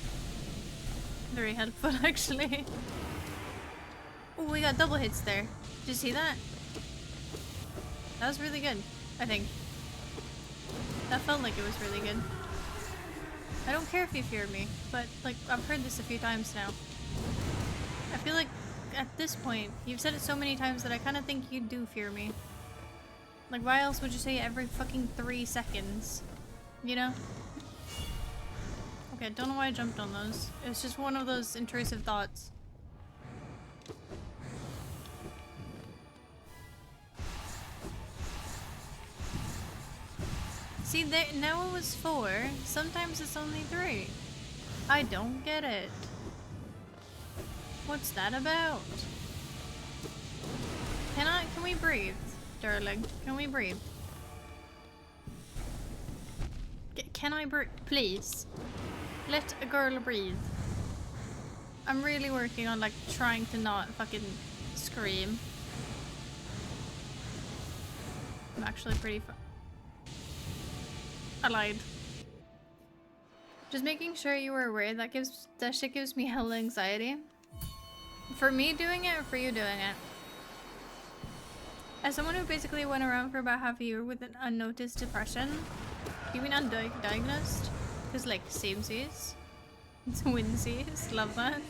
[SPEAKER 1] Very helpful, actually. Oh, we got double hits there. Did you see that? That was really good, I think. That felt like it was really good. I don't care if you fear me, but, like, I've heard this a few times now. I feel like, at this point, you've said it so many times that I kind of think you do fear me. Like, why else would you say it every fucking 3 seconds? You know? Okay, don't know why I jumped on those. It was just one of those intrusive thoughts. See, there, now it was 4. Sometimes it's only 3. I don't get it. What's that about? Can we breathe, darling? Can we breathe? Can I breathe? Please. Let a girl breathe. I'm really working on like trying to not fucking scream. I'm actually pretty I lied. Just making sure you were aware, that shit gives me hella anxiety. For me doing it or for you doing it? As someone who basically went around for about half a year with an unnoticed depression. You mean undiagnosed? Because like samesies. Twinsies. Love that.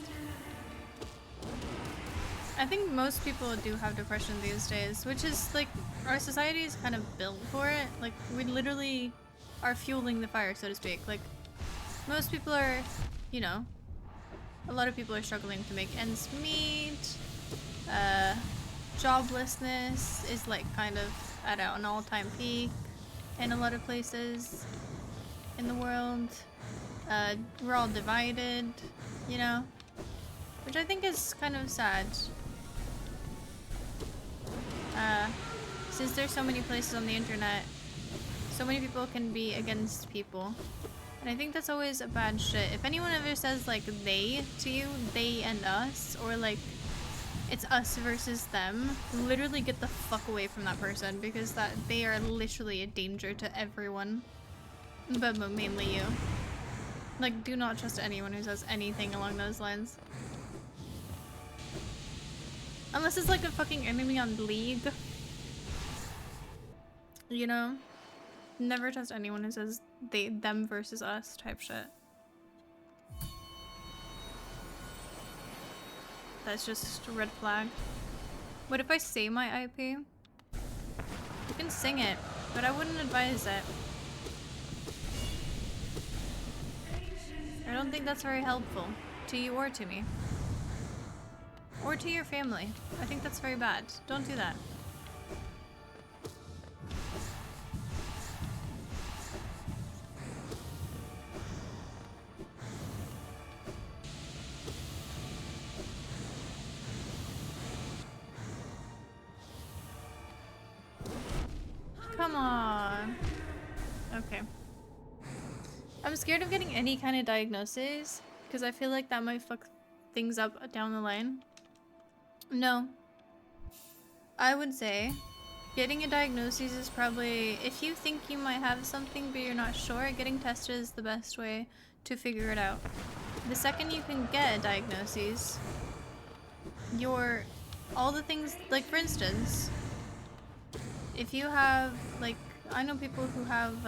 [SPEAKER 1] I think most people do have depression these days, which is like, our society is kind of built for it. Like, we literally are fueling the fire, so to speak. Like, most people are, you know, a lot of people are struggling to make ends meet. Joblessness is like kind of at an all-time peak in a lot of places in the world. We're all divided, you know, which I think is kind of sad. Since there's so many places on the internet, so many people can be against people. And I think that's always a bad shit. If anyone ever says like they to you, they and us, or like it's us versus them, literally get the fuck away from that person, because that they are literally a danger to everyone. But mainly you. Like, do not trust anyone who says anything along those lines. Unless it's like a fucking enemy on League. You know? Never trust anyone who says them versus us type shit. That's just a red flag. What if I say my IP? You can sing it, but I wouldn't advise it. I don't think that's very helpful to you or to me. Or to your family. I think that's very bad. Don't do that. Come on. Okay. I'm scared of getting any kind of diagnosis because I feel like that might fuck things up down the line. No. I would say getting a diagnosis is probably, if you think you might have something but you're not sure, getting tested is the best way to figure it out. The second you can get a diagnosis, all the things, like for instance, if you have, like, I know people who have,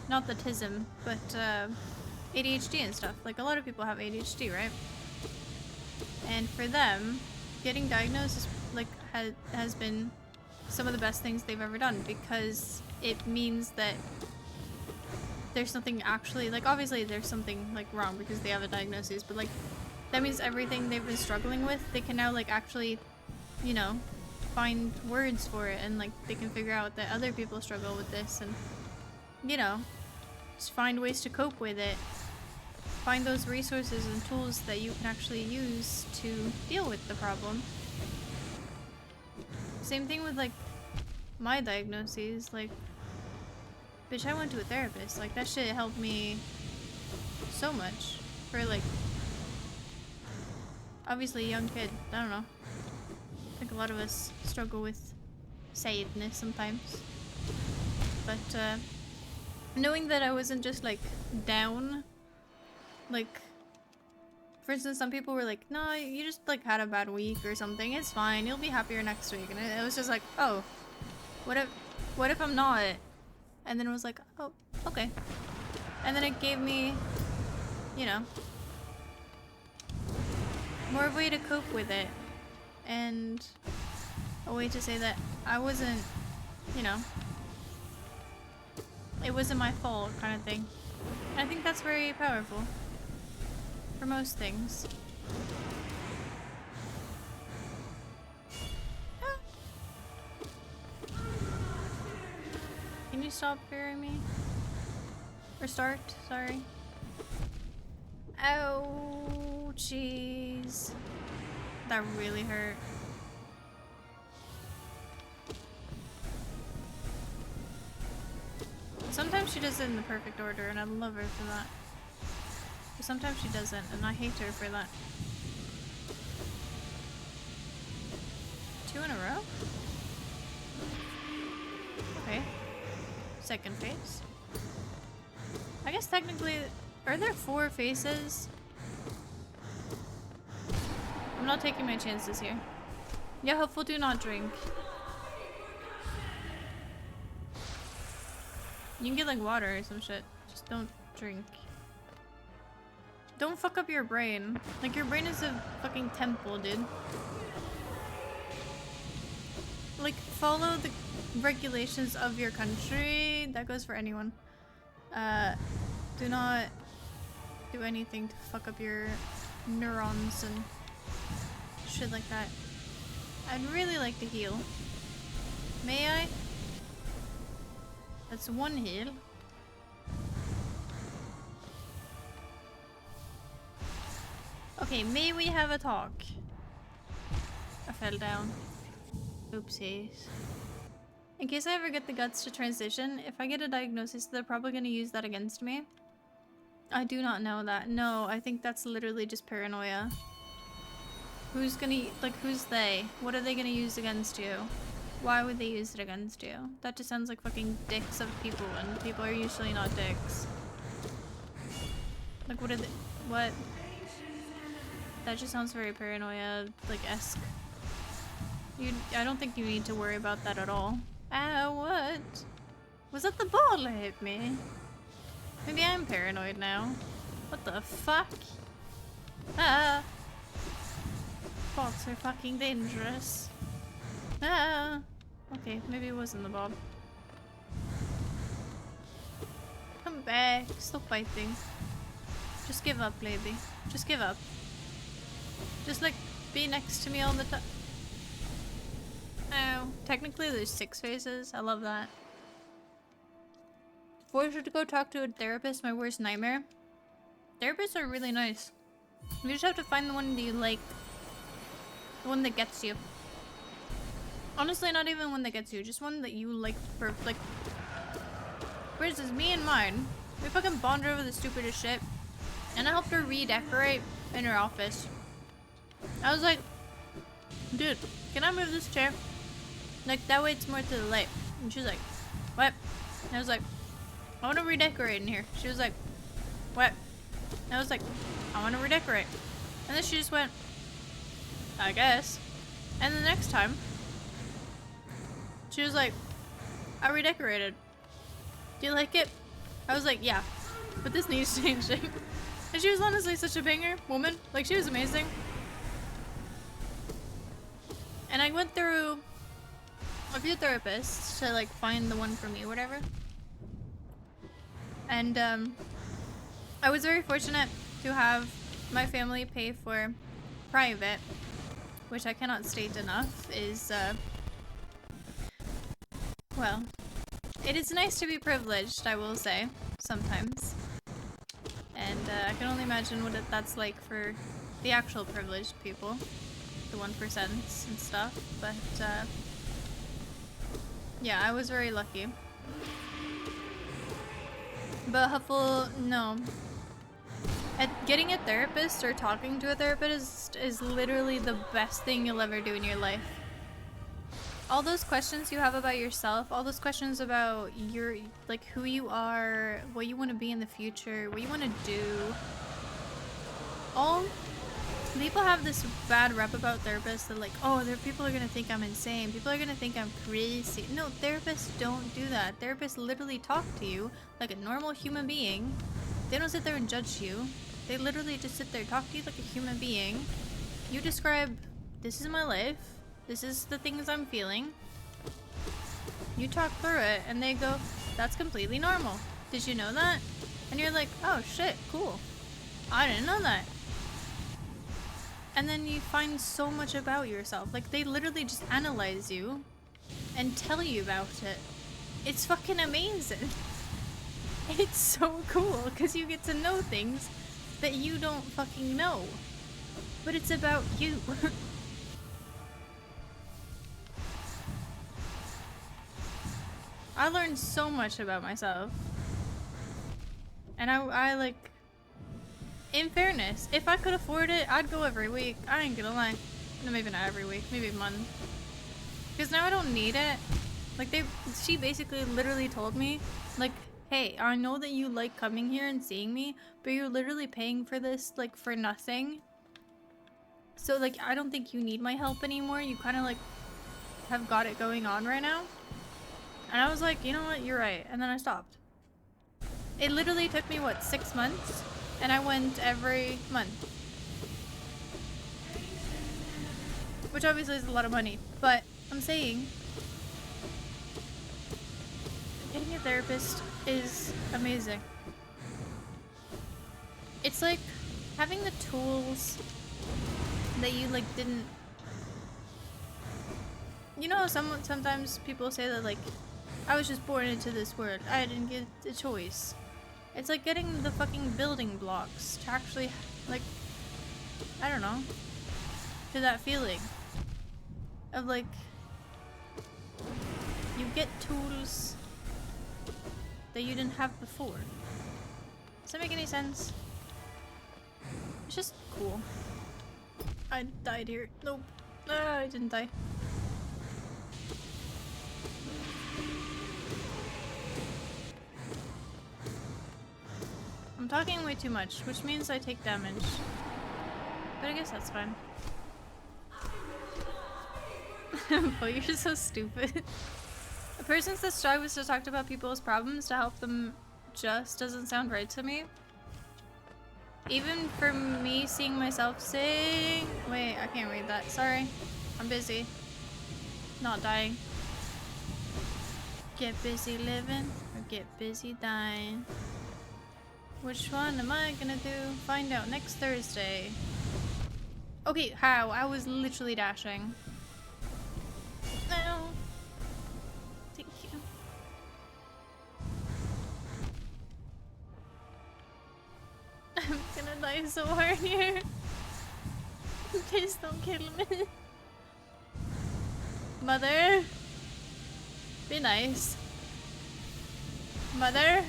[SPEAKER 1] not the autism, but ADHD and stuff. Like, a lot of people have ADHD, right? And for them, getting diagnosed is, like, has been some of the best things they've ever done, because it means that there's something actually, like, obviously there's something, like, wrong because they have a diagnosis, but, like, that means everything they've been struggling with, they can now, like, actually, you know, find words for it, and like they can figure out that other people struggle with this, and you know, just find ways to cope with it, find those resources and tools that you can actually use to deal with the problem. Same thing with like my diagnoses. Like, bitch, I went to a therapist. Like, that shit helped me so much. For like, obviously a young kid, I don't know, I think a lot of us struggle with sadness sometimes. But knowing that I wasn't just like down, like for instance, some people were like, no, you just like had a bad week or something, it's fine, you'll be happier next week. And it was just like, oh, what if I'm not? And then it was like, oh, okay. And then it gave me, you know, more of a way to cope with it. And a way to say that I wasn't, you know, it wasn't my fault kind of thing. And I think that's very powerful for most things. Ah. Can you stop fearing me? Or start, sorry. Oh, jeez. That really hurt. Sometimes she does it in the perfect order, and I love her for that. But sometimes she doesn't, and I hate her for that. 2 in a row? Okay. Second phase. I guess technically, are there 4 phases? I'm not taking my chances here. Yeah, hopeful do not drink. You can get like water or some shit. Just don't drink. Don't fuck up your brain. Like your brain is a fucking temple, dude. Like follow the regulations of your country. That goes for anyone. Do not do anything to fuck up your neurons and shit like that. I'd really like to heal. May I? That's 1 heal. Okay, may we have a talk? I fell down. Oopsies. In case I ever get the guts to transition, if I get a diagnosis, they're probably gonna use that against me. I do not know that. No, I think that's literally just paranoia. Who's gonna, like, who's they? What are they gonna use against you? Why would they use it against you? That just sounds like fucking dicks of people, and people are usually not dicks. Like, what are they? What? That just sounds very paranoia, like, esque. I don't think you need to worry about that at all. Ow, what? Was that the ball that hit me? Maybe I'm paranoid now. What the fuck? Ah! Balls are fucking dangerous. Ah! Okay, maybe it wasn't the Bob. Come back. Stop fighting. Just give up, lady. Just give up. Just like be next to me all the time. Oh, technically there's 6 phases. I love that. Forced to go talk to a therapist, my worst nightmare. Therapists are really nice. You just have to find the one that you like. The one that gets you. Honestly, not even one that gets you, just one that you like for, like... For instance, me and mine, we fucking bonded over the stupidest shit. And I helped her redecorate in her office. I was like, dude, can I move this chair? Like, that way it's more to the light. And she was like, what? And I was like, I want to redecorate in here. She was like, what? And I was like, I want to redecorate. And then she just went, I guess. And the next time, she was like, I redecorated. Do you like it? I was like, yeah, but this needs changing. And she was honestly such a banger woman. Like, she was amazing. And I went through a few therapists to, like, find the one for me or whatever. And, I was very fortunate to have my family pay for private, which I cannot state enough, is, well, it is nice to be privileged, I will say, sometimes. And I can only imagine what that's like for the actual privileged people, the 1% and stuff, but yeah, I was very lucky. But hopeful, no. Getting a therapist or talking to a therapist is literally the best thing you'll ever do in your life. All those questions you have about yourself, all those questions about your, like, who you are, what you want to be in the future, what you want to do. All people have this bad rep about therapists that, like, oh, people are gonna think I'm insane, people are gonna think I'm crazy. No, therapists don't do that. Therapists literally talk to you like a normal human being. They don't sit there and judge you. They literally just sit there and talk to you like a human being. You describe, this is my life. this is the things I'm feeling. You talk through it, and they go, that's completely normal. Did you know that? And you're like, oh shit, cool. I didn't know that. And then you find so much about yourself. Like, they literally just analyze you and tell you about it. It's fucking amazing. It's so cool, because you get to know things that you don't fucking know. But it's about you. I learned so much about myself. And I like, in fairness, if I could afford it, I'd go every week. I ain't gonna lie. No, maybe not every week, maybe a month. Because now I don't need it. Like, she basically literally told me, like, hey, I know that you like coming here and seeing me, but you're literally paying for this, like, for nothing. So, like, I don't think you need my help anymore. You kind of, like, have got it going on right now. And I was like, you know what, you're right. And then I stopped. It literally took me, what, 6 months? And I went every month. Which obviously is a lot of money. But I'm saying, getting a therapist is amazing. It's like having the tools that you, like, didn't... You know, sometimes people say that, like, I was just born into this world. I didn't get a choice. It's like getting the fucking building blocks to actually, like, I don't know, to that feeling of, like, you get tools that you didn't have before. Does that make any sense? It's just cool. I died here. Nope. I didn't die. I'm talking way too much, which means I take damage. But I guess that's fine. Oh, you're so stupid. A person that strives to talk about people's problems to help them just doesn't sound right to me. Even for me seeing myself sing... Wait, I can't read that. Sorry. I'm busy. Not dying. Get busy living or get busy dying. Which one am I gonna do? Find out next Thursday. Okay, how? I was literally dashing. No. Thank you. I'm gonna die so hard here. Please don't kill me. Mother. Be nice. Mother.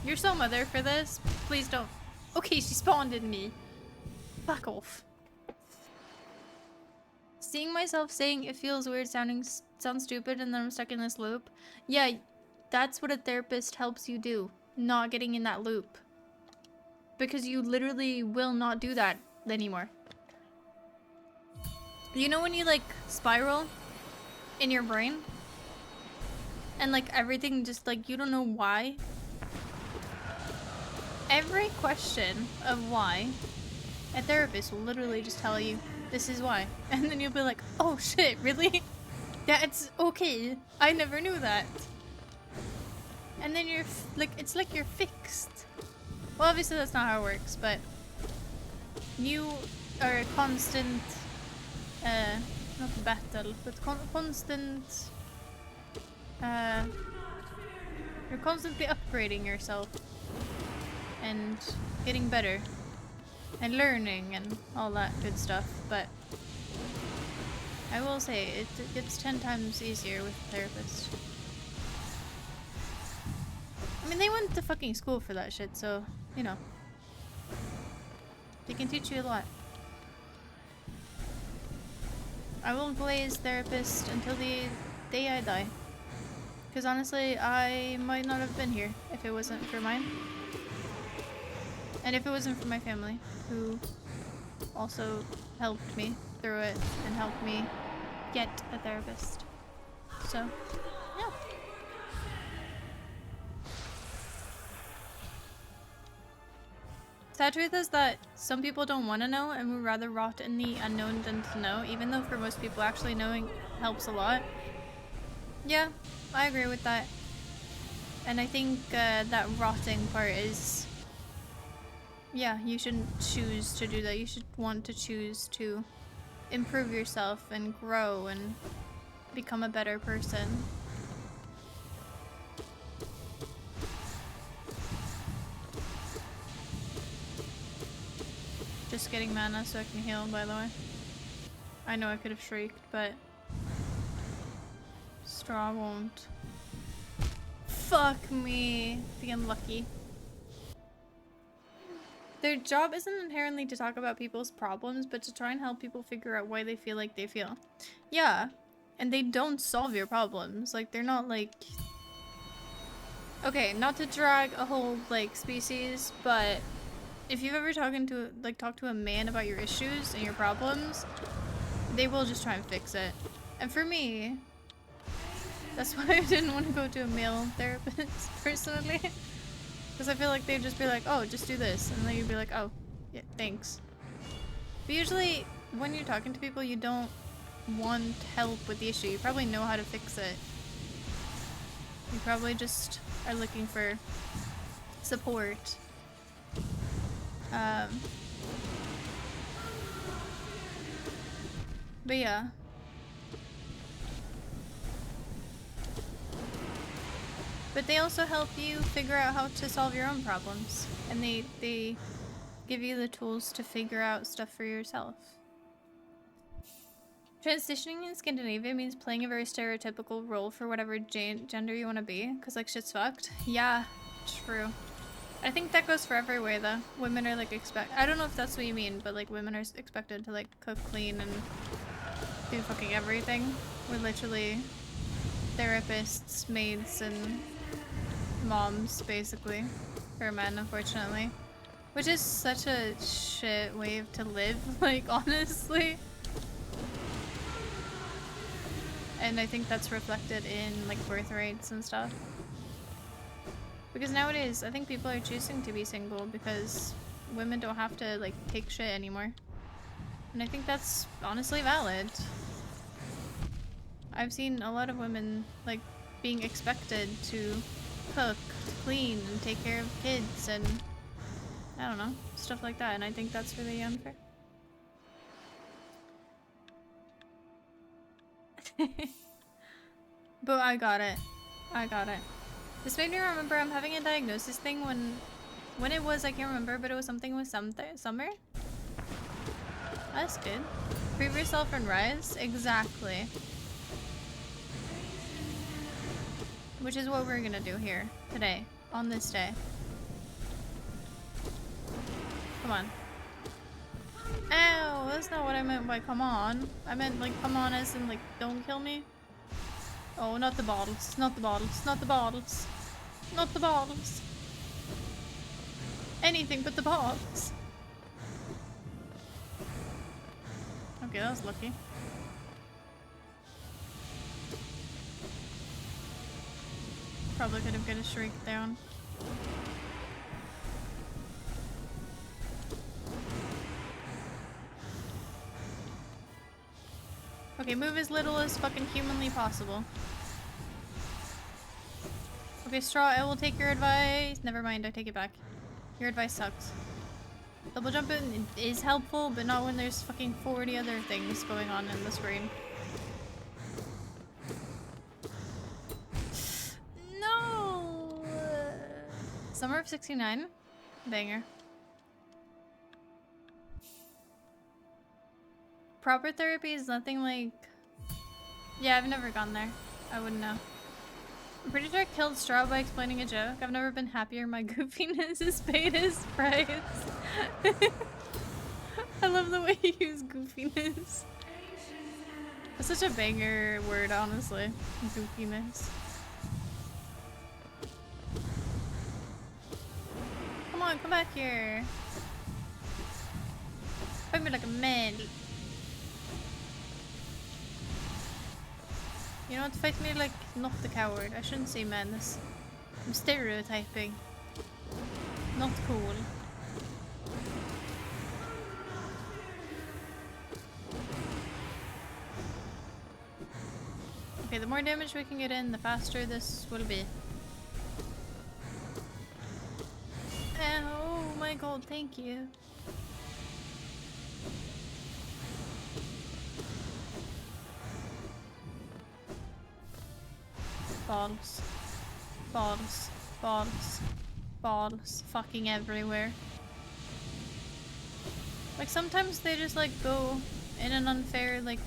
[SPEAKER 1] You're so mother for this. Please don't. Okay, she spawned in me. Fuck off. Seeing myself saying it feels weird sounds stupid and then I'm stuck in this loop. Yeah, that's what a therapist helps you do. Not getting in that loop. Because you literally will not do that anymore. You know when you, like, spiral in your brain? And, like, everything just, like, you don't know why? Every question of why, a therapist will literally just tell you, this is why. And then you'll be like, oh shit, really? That's okay. I never knew that. And then you're, like, it's like you're fixed. Well, obviously that's not how it works, but you are a constant, not battle, but constant, you're constantly upgrading yourself. And getting better and learning and all that good stuff, but I will say it gets 10 times easier with a therapist. I mean, they went to fucking school for that shit, so, you know, they can teach you a lot. I will play as therapist until the day I die, because honestly I might not have been here if it wasn't for mine. And if it wasn't for my family, who also helped me through it and helped me get a therapist. So, yeah. Sad truth is that some people don't want to know and would rather rot in the unknown than to know, even though for most people actually knowing helps a lot. Yeah, I agree with that. And I think that rotting part is... Yeah, you shouldn't choose to do that. You should want to choose to improve yourself and grow and become a better person. Just getting mana so I can heal, by the way. I know I could have shrieked, but Straw won't. Fuck me. The unlucky. Their job isn't inherently to talk about people's problems, but to try and help people figure out why they feel like they feel. Yeah, and they don't solve your problems. Like, they're not like... Okay, not to drag a whole, like, species, but if you've ever talked to a man about your issues and your problems, they will just try and fix it. And for me, that's why I didn't want to go to a male therapist, personally. Because I feel like they'd just be like, oh, just do this. And then you'd be like, oh, yeah, thanks. But usually, when you're talking to people, you don't want help with the issue. You probably know how to fix it. You probably just are looking for support. But yeah. But they also help you figure out how to solve your own problems. And they give you the tools to figure out stuff for yourself. Transitioning in Scandinavia means playing a very stereotypical role for whatever gender you want to be. Because, like, shit's fucked. Yeah, true. I think that goes for everywhere, though. Women are, like, I don't know if that's what you mean, but, like, women are expected to, like, cook, clean, and do fucking everything. We're literally therapists, maids, and moms, basically, for men, unfortunately. Which is such a shit way to live, like, honestly. And I think that's reflected in, like, birth rates and stuff. Because nowadays, I think people are choosing to be single because women don't have to, like, take shit anymore. And I think that's honestly valid. I've seen a lot of women, like, being expected to cook, clean, and take care of kids, and I don't know, stuff like that, and I think that's really unfair. But I got it. I got it. This made me remember I'm having a diagnosis thing when it was, I can't remember, but it was something with summer. That's good. Prove yourself and rise. Exactly. Which is what we're gonna do here today, on this day. Come on. Ow, that's not what I meant by come on. I meant like come on as in like don't kill me. Oh, not the bottles, not the bottles, not the bottles. Not the bottles. Anything but the bottles. Okay, that was lucky. Probably could have got a shriek down. Okay, move as little as fucking humanly possible. Okay, Straw, I will take your advice. Never mind, I take it back. Your advice sucks. Double jumping is helpful, but not when there's fucking 40 other things going on in the screen. No! Summer of 69? Banger. Proper therapy is nothing like... Yeah, I've never gone there. I wouldn't know. I'm pretty sure I killed Straw by explaining a joke. I've never been happier my goofiness is paid his price. I love the way you use goofiness. It's such a banger word, honestly. Goofiness. Come on, come back here. Fight me like a man. You know what? Fight me like not the coward. I shouldn't say madness. I'm stereotyping. Not cool. Okay, the more damage we can get in, the faster this will be. Oh my god, thank you. Balls. Balls. Balls. Balls. Fucking everywhere. Like sometimes they just like go in an unfair like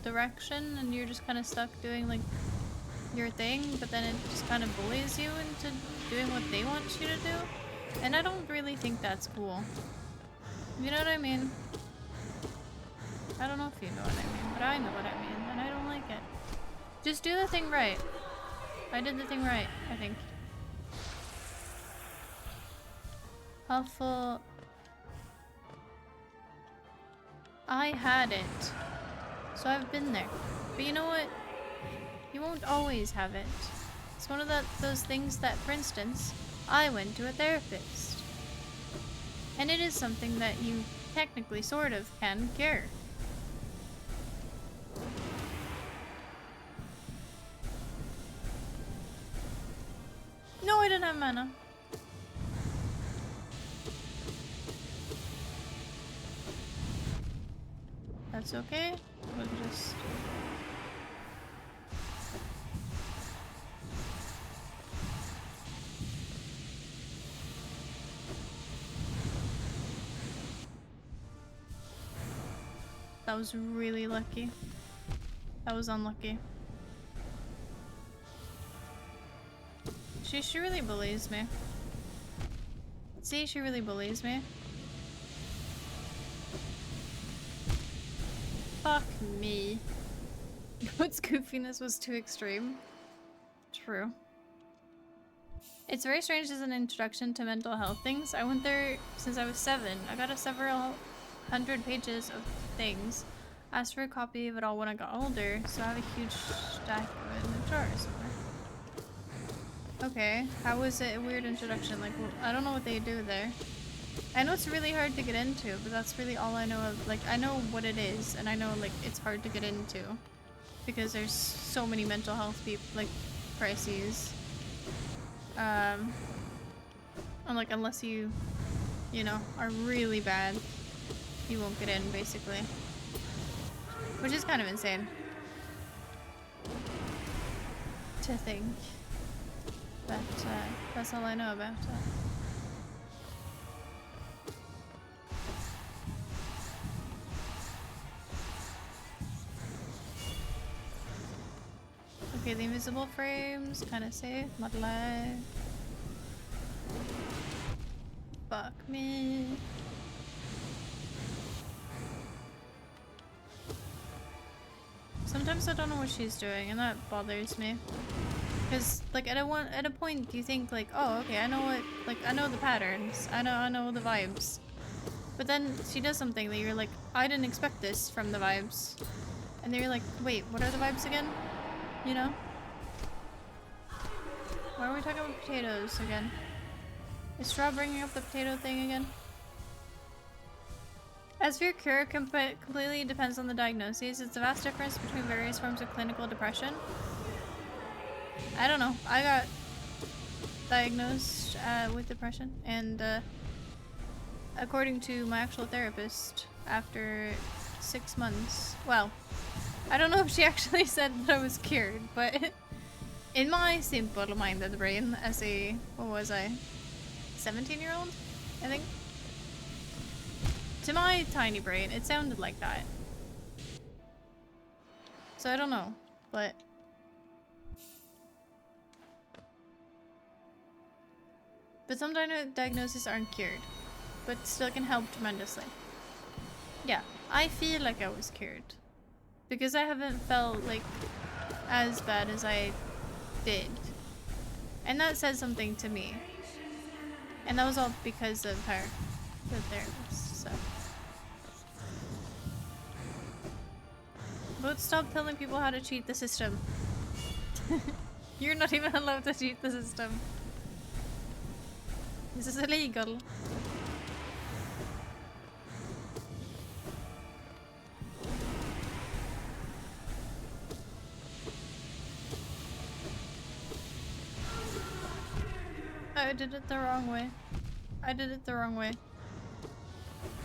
[SPEAKER 1] direction and you're just kind of stuck doing like your thing, but then it just kind of bullies you into doing what they want you to do. And I don't really think that's cool. You know what I mean? I don't know if you know what I mean, but I know what I mean, and I don't like it. Just do the thing right. I did the thing right, I think. Helpful. I had it. So I've been there. But you know what? You won't always have it. It's one of those things that, for instance, I went to a therapist. And it is something that you technically sort of can cure. No, I didn't have mana. That's okay. We'll just... That was really lucky. That was unlucky. She really bullies me. See, she really bullies me. Fuck me. Its goofiness was too extreme. True. It's very strange as an introduction to mental health things. I went there since I was 7. I got several hundred pages of things. Asked for a copy of it all when I got older, so I have a huge stack of it in the drawer somewhere. Okay, how was it a weird introduction? Like, well, I don't know what they do there. I know it's really hard to get into, but that's really all I know of. Like, I know what it is, and I know, like, it's hard to get into. Because there's so many mental health crises. And, like, unless you know, are really bad, you won't get in, basically. Which is kind of insane. To think. But, that's all I know about it. Okay, the invisible frames, kind of safe, not alive. Fuck me. Sometimes I don't know what she's doing, and that bothers me. Because, like, at a point, you think, like, oh, okay, I know what, like, I know the patterns, I know the vibes. But then she does something that you're like, I didn't expect this from the vibes. And then you're like, wait, what are the vibes again? You know? Why are we talking about potatoes again? Is Straw bringing up the potato thing again? As for your cure, completely depends on the diagnosis. It's a vast difference between various forms of clinical depression. I don't know. I got diagnosed with depression, and according to my actual therapist, after 6 months, well, I don't know if she actually said that I was cured, but in my simple-minded brain, as a, what was I, 17-year-old, I think? To my tiny brain, it sounded like that. So I don't know, but... But some diagnoses aren't cured, but still can help tremendously. Yeah, I feel like I was cured. Because I haven't felt, like, as bad as I did. And that says something to me. And that was all because of her, the therapist, so. But stop telling people how to cheat the system. You're not even allowed to cheat the system. This is illegal. I did it the wrong way. I did it the wrong way.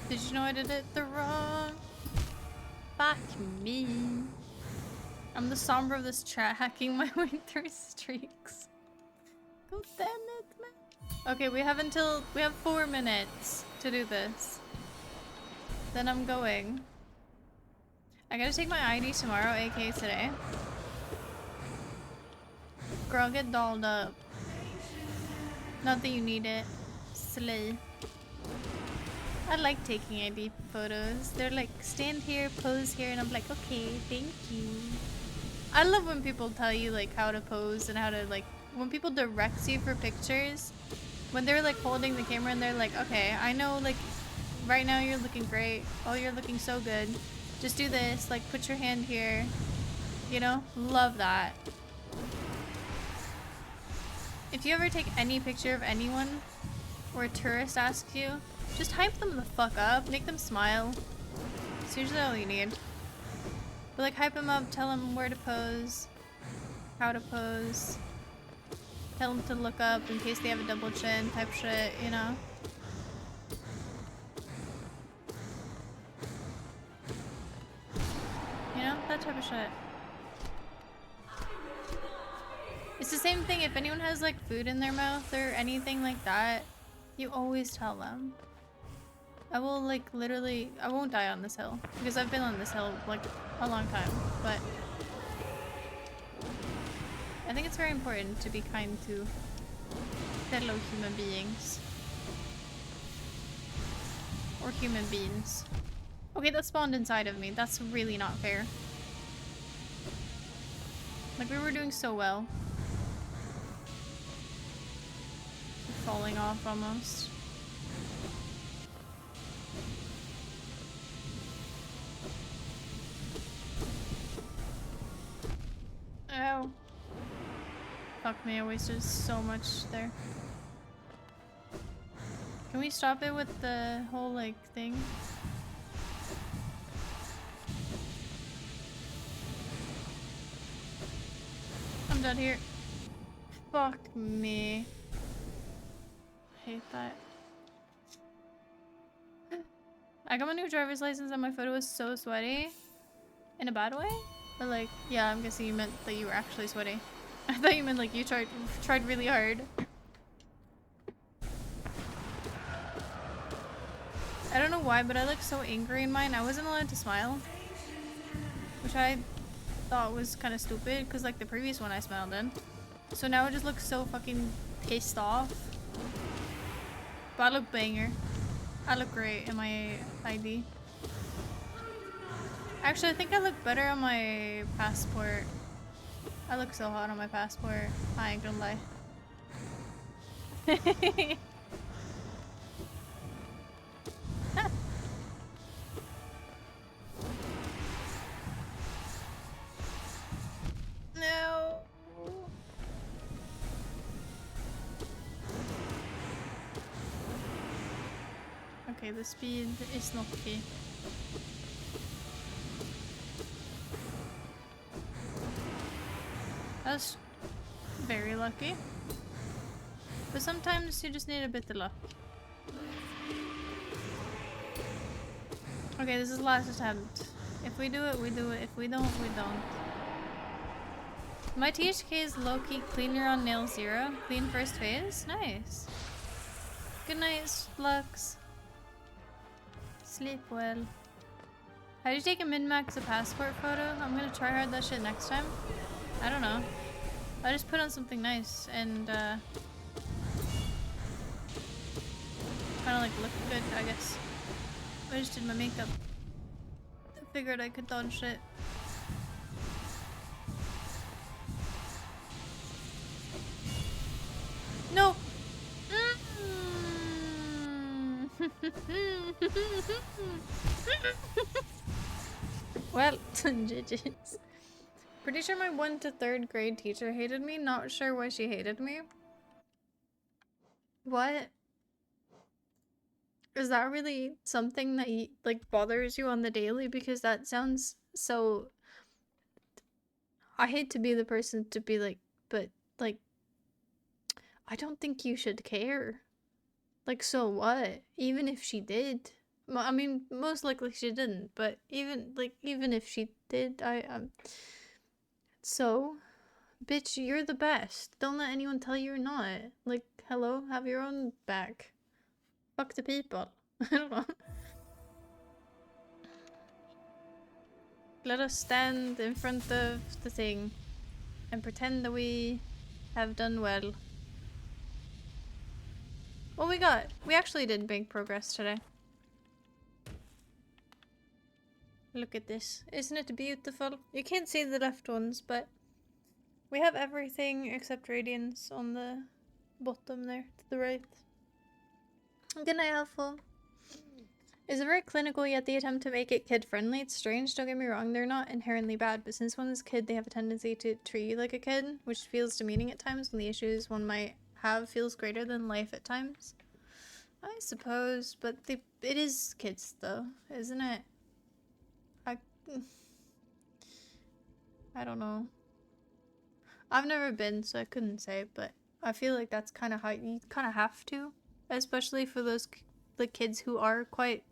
[SPEAKER 1] Did you know I did it the wrong? Fuck me. I'm the Sombra of this chat, hacking my way through streaks. God damn it, man. Okay, we have 4 minutes to do this. Then I'm going. I gotta take my ID tomorrow, aka today. Girl, get dolled up. Not that you need it. Slay. I like taking ID photos. They're like, stand here, pose here, and I'm like, okay, thank you. I love when people tell you like how to pose and how to like, when people direct you for pictures, when they're like holding the camera and they're like, okay, I know like right now you're looking great. Oh, you're looking so good. Just do this, like put your hand here. You know, love that. If you ever take any picture of anyone or a tourist asks you, just hype them the fuck up, make them smile. It's usually all you need. But like hype them up, tell them where to pose, how to pose, tell them to look up in case they have a double chin type shit, you know? You know, that type of shit. It's the same thing if anyone has like food in their mouth or anything like that, you always tell them. I will like literally, I won't die on this hill because I've been on this hill like a long time, but I think it's very important to be kind to fellow human beings. Or human beings. Okay, that spawned inside of me. That's really not fair. Like we were doing so well. Falling off almost. Ow. Fuck me, I wasted so much there. Can we stop it with the whole like thing? I'm done here. Fuck me. I hate that. I got my new driver's license and my photo was so sweaty. In a bad way? Or like, yeah, I'm guessing you meant that you were actually sweaty. I thought you meant like you tried really hard. I don't know why, but I look so angry in mine. I wasn't allowed to smile. Which I thought was kind of stupid, because like the previous one I smiled in. So now it just looks so fucking pissed off. But I look banger. I look great in my ID. Actually, I think I look better on my passport. I look so hot on my passport. I ain't gonna lie. No. Okay, the speed is not key. That's very lucky. But sometimes you just need a bit of luck. Okay, this is the last attempt. If we do it, we do it. If we don't, we don't. My THK is low-key cleaner on nail 0. Clean first phase? Nice. Good night, Lux. Sleep well. How do you take a min-max a passport photo? I'm gonna try hard that shit next time. I don't know. I just put on something nice and kind of like look good, I guess. I just did my makeup. I figured I could dodge shit. No! Well, GG's. Pretty sure my 1 to 3rd grade teacher hated me. Not sure why she hated me. What? Is that really something that like bothers you on the daily? Because that sounds so... I hate to be the person to be like, but like... I don't think you should care. Like, so what? Even if she did. I mean, most likely she didn't, but even if she did, so, bitch, you're the best. Don't let anyone tell you you're not. Like, hello, have your own back. Fuck the people. I don't know. Let us stand in front of the thing and pretend that we have done well. What we got? We actually did make progress today. Look at this. Isn't it beautiful? You can't see the left ones, but we have everything except radiance on the bottom there to the right. Good night, Alpha. It's very clinical, yet the attempt to make it kid-friendly. It's strange, don't get me wrong, they're not inherently bad, but since one is a kid, they have a tendency to treat you like a kid, which feels demeaning at times when the issues one might have feels greater than life at times. I suppose, but it is kids, though, isn't it? I don't know. I've never been, so I couldn't say, but I feel like that's kind of how you kind of have to, especially for those the kids who are quite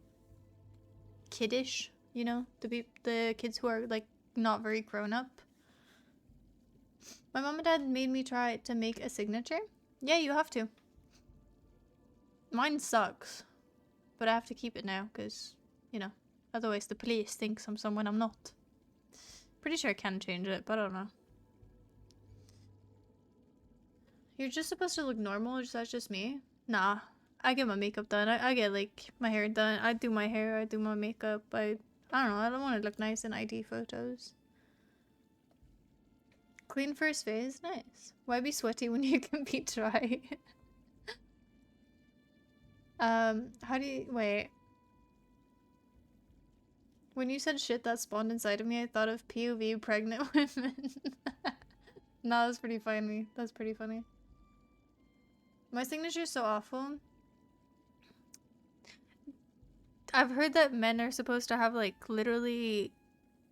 [SPEAKER 1] kiddish, you know, the kids who are like not very grown up. My mom and dad made me try to make a signature. Yeah, you have to. Mine sucks, but I have to keep it now because, you know, otherwise the police thinks I'm someone I'm not. Pretty sure I can change it, but I don't know. You're just supposed to look normal, or that's just me? Nah, I get my makeup done. I get like my hair done. I do my hair, I do my makeup. I don't know, I don't want to look nice in ID photos. Clean first phase, nice. Why be sweaty when you can be dry? How do you, wait. When you said shit that spawned inside of me, I thought of POV pregnant women. No, that's pretty funny. That's pretty funny. My signature's so awful. I've heard that men are supposed to have, like, literally...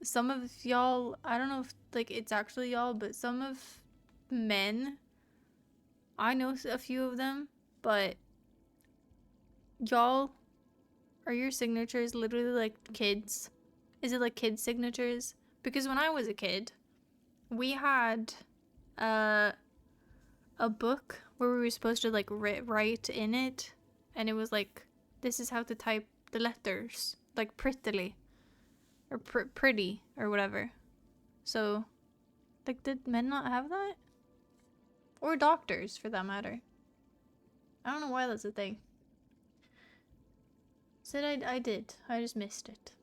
[SPEAKER 1] Some of y'all... I don't know if, like, it's actually y'all, but some of men... I know a few of them, but... Y'all... Are your signatures literally like kids? Is it like kid signatures? Because when I was a kid, we had a book where we were supposed to like write in it, and it was like, this is how to type the letters, like prettily, or pretty, or whatever. So, like, did men not have that? Or doctors, for that matter. I don't know why that's a thing. Said I did. I just missed it.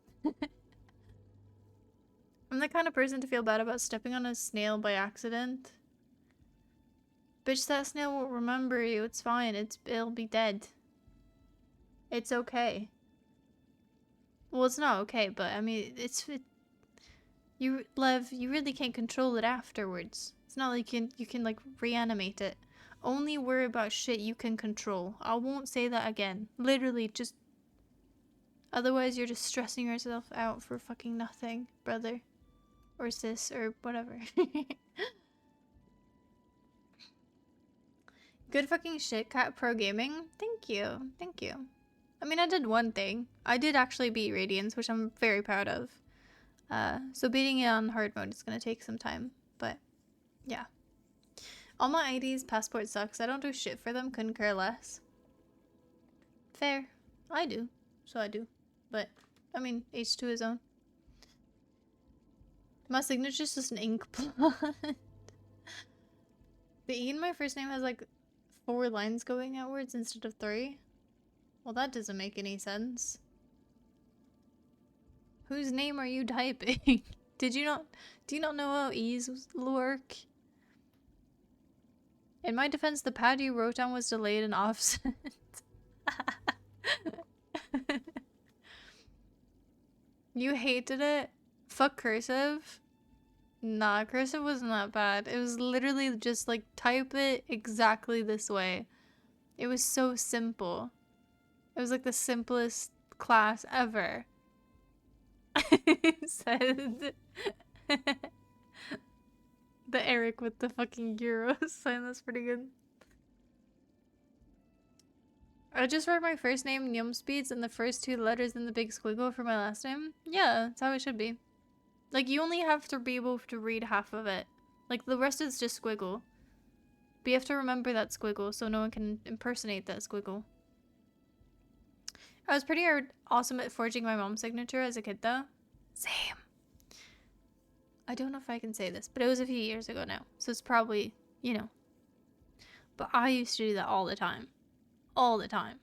[SPEAKER 1] I'm the kind of person to feel bad about stepping on a snail by accident. Bitch, that snail won't remember you. It's fine. It'll be dead. It's okay. Well, it's not okay, but I mean, Lev, you really can't control it afterwards. It's not like you can like reanimate it. Only worry about shit you can control. I won't say that again. Literally, just... Otherwise, you're just stressing yourself out for fucking nothing, brother. Or sis, or whatever. Good fucking shit, Cat Pro Gaming. Thank you. Thank you. I mean, I did one thing. I did actually beat Radiance, which I'm very proud of. So beating it on hard mode is gonna take some time. But, yeah. All my IDs, passport sucks. I don't do shit for them, couldn't care less. Fair. I do. So I do. But, I mean, each to his own. My signature's just an ink blot. The E in my first name has like 4 lines going outwards instead of 3. Well, that doesn't make any sense. Whose name are you typing? Do you not know how E's work? In my defense, the pad you wrote down was delayed and offset. You hated it? Fuck cursive? Nah, cursive wasn't that bad. It was literally just like, type it exactly this way. It was so simple. It was like the simplest class ever. Said the Eric with the fucking Euro sign. That's pretty good. I just wrote my first name, Speeds, and the first 2 letters in the big squiggle for my last name. Yeah, that's how it should be. Like, you only have to be able to read half of it. Like, the rest is just squiggle. But you have to remember that squiggle so no one can impersonate that squiggle. I was pretty awesome at forging my mom's signature as a kid, though. Same. I don't know if I can say this, but it was a few years ago now. So it's probably, you know. But I used to do that all the time. All the time.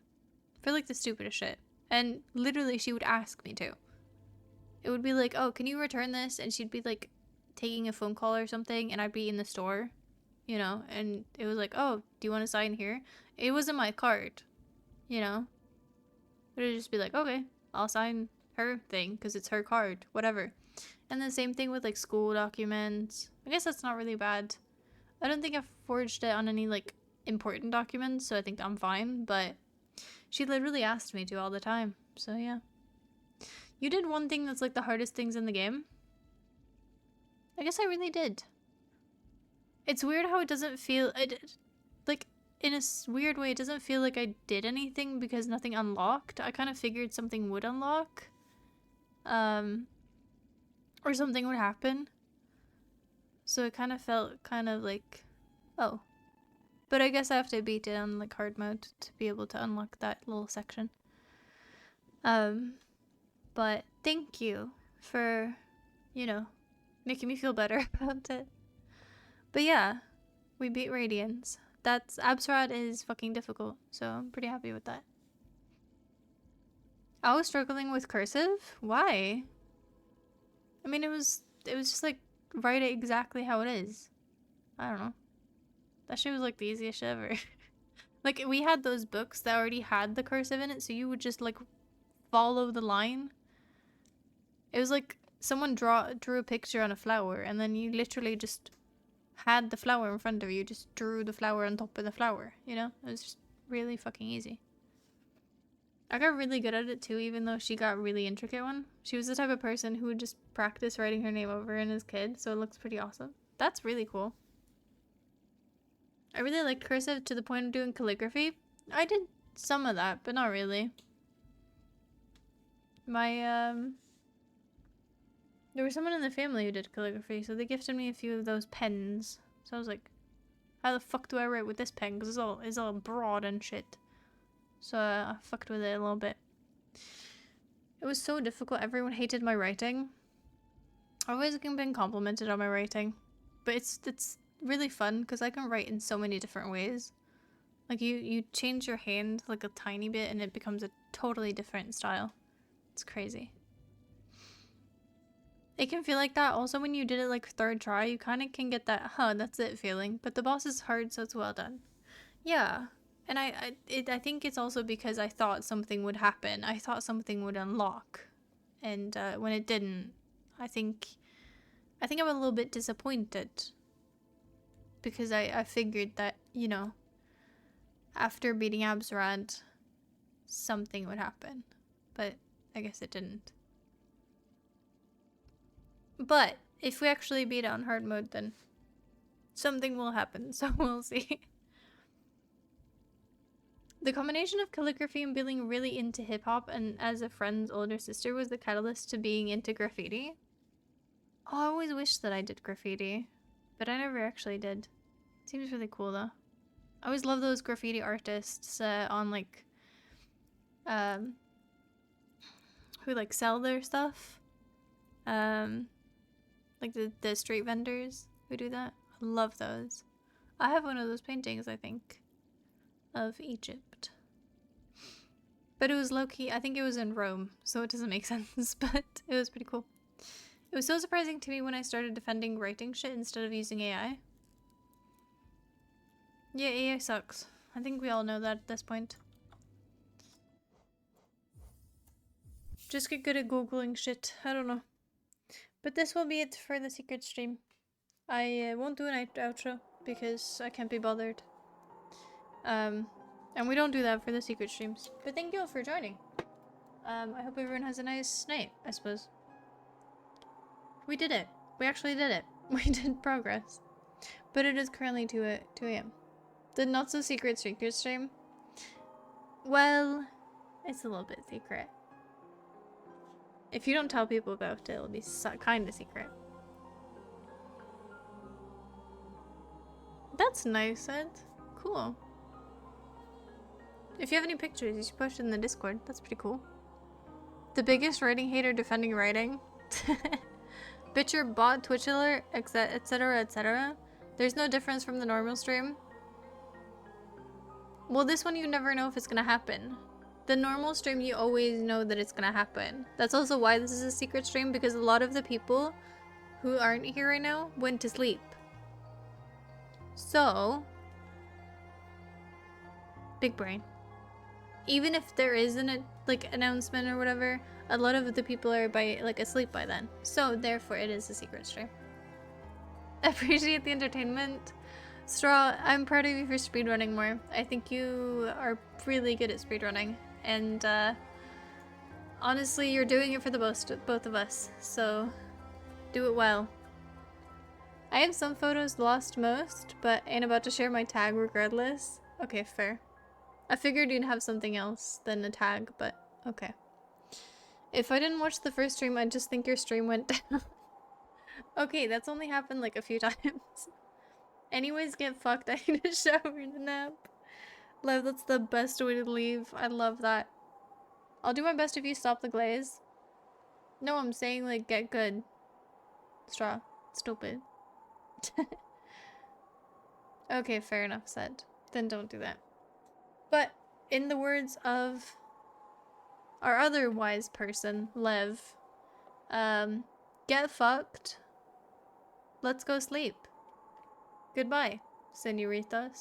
[SPEAKER 1] For like the stupidest shit. And literally she would ask me to. It would be like, oh, can you return this? And she'd be like taking a phone call or something and I'd be in the store, you know, and it was like, oh, do you want to sign here? It wasn't my card, you know. But it'd just be like, okay, I'll sign her thing because it's her card, whatever. And the same thing with like school documents. I guess that's not really bad. I don't think I've forged it on any like important documents, so I think I'm fine, but she literally asked me to all the time, so yeah. You did one thing that's like the hardest things in the game. I guess I really did. It's weird how it doesn't feel, like, in a weird way, it doesn't feel like I did anything because nothing unlocked. I kind of figured something would unlock. Or something would happen. So it kind of felt kind of like, oh. But I guess I have to beat it on like hard mode to be able to unlock that little section. But thank you for, you know, making me feel better about it. But yeah, we beat Radiance. That's Absrad is fucking difficult, so I'm pretty happy with that. I was struggling with cursive? Why? I mean, it was just like, write it exactly how it is. I don't know. That shit was like the easiest shit ever. Like, we had those books that already had the cursive in it, so you would just like follow the line. It was like someone drew a picture on a flower, and then you literally just had the flower in front of you, just drew the flower on top of the flower, you know? It was just really fucking easy. I got really good at it too, even though she got a really intricate one. She was the type of person who would just practice writing her name over in as kid, so it looks pretty awesome. That's really cool. I really liked cursive to the point of doing calligraphy. I did some of that, but not really. There was someone in the family who did calligraphy, so they gifted me a few of those pens. So I was like, how the fuck do I write with this pen? Because it's all broad and shit. So I fucked with it a little bit. It was so difficult. Everyone hated my writing. I've always been complimented on my writing. But it's really fun because I can write in so many different ways. Like you change your hand like a tiny bit and it becomes a totally different style. It's crazy. It can feel like that also when you did it like third try. You kind of can get that, huh, that's it feeling. But the boss is hard, so it's well done. Yeah. And I think it's also because I thought something would happen. I thought something would unlock. And when it didn't, I think I'm a little bit disappointed. Because I figured that, you know, after beating Absrad, something would happen. But I guess it didn't. But if we actually beat it on hard mode, then something will happen. So we'll see. The combination of calligraphy and being really into hip-hop and as a friend's older sister was the catalyst to being into graffiti. Oh, I always wished that I did graffiti, but I never actually did. It seems really cool though. I always love those graffiti artists on like, who like sell their stuff. Like the street vendors who do that. I love those. I have one of those paintings, I think, of Egypt. But it was low-key. I think it was in Rome, so it doesn't make sense, but it was pretty cool. It was so surprising to me when I started defending writing shit instead of using AI. Yeah, AI sucks. I think we all know that at this point. Just get good at Googling shit. I don't know. But this will be it for the secret stream. I won't do an outro because I can't be bothered. And we don't do that for the secret streams. But thank you all for joining. I hope everyone has a nice night, I suppose. We did it. We actually did it. We did progress. But it is currently 2 a.m. The not so secret stream Well, it's a little bit secret. If you don't tell people about it, it'll be kind of secret. That's nice, Ed. Cool. If you have any pictures, you should post it in the Discord. That's pretty cool. The biggest writing hater defending writing. Bitcher, bot, Twitch alert, etc, etc. There's no difference from the normal stream. Well, this one you never know if it's gonna happen. The normal stream, you always know that it's gonna happen. That's also why this is a secret stream, because a lot of the people who aren't here right now went to sleep. So, big brain. Even if there is an announcement or whatever, a lot of the people are asleep by then. So therefore, it is a secret stream. Appreciate the entertainment. Straw, I'm proud of you for speedrunning more. I think you are really good at speedrunning. And honestly, you're doing it for the both of us. So do it well. I have some photos, lost most, but ain't about to share my tag regardless. Okay, fair. I figured you'd have something else than a tag, but okay. If I didn't watch the first stream, I'd just think your stream went down. Okay, that's only happened like a few times. Anyways, get fucked. I need a shower and a nap. Love, that's the best way to leave. I love that. I'll do my best if you stop the glaze. No, I'm saying like get good. Straw. Stupid. Okay, fair enough said. Then don't do that. But in the words of our other wise person, Lev, get fucked. Let's go sleep. Goodbye, senoritas.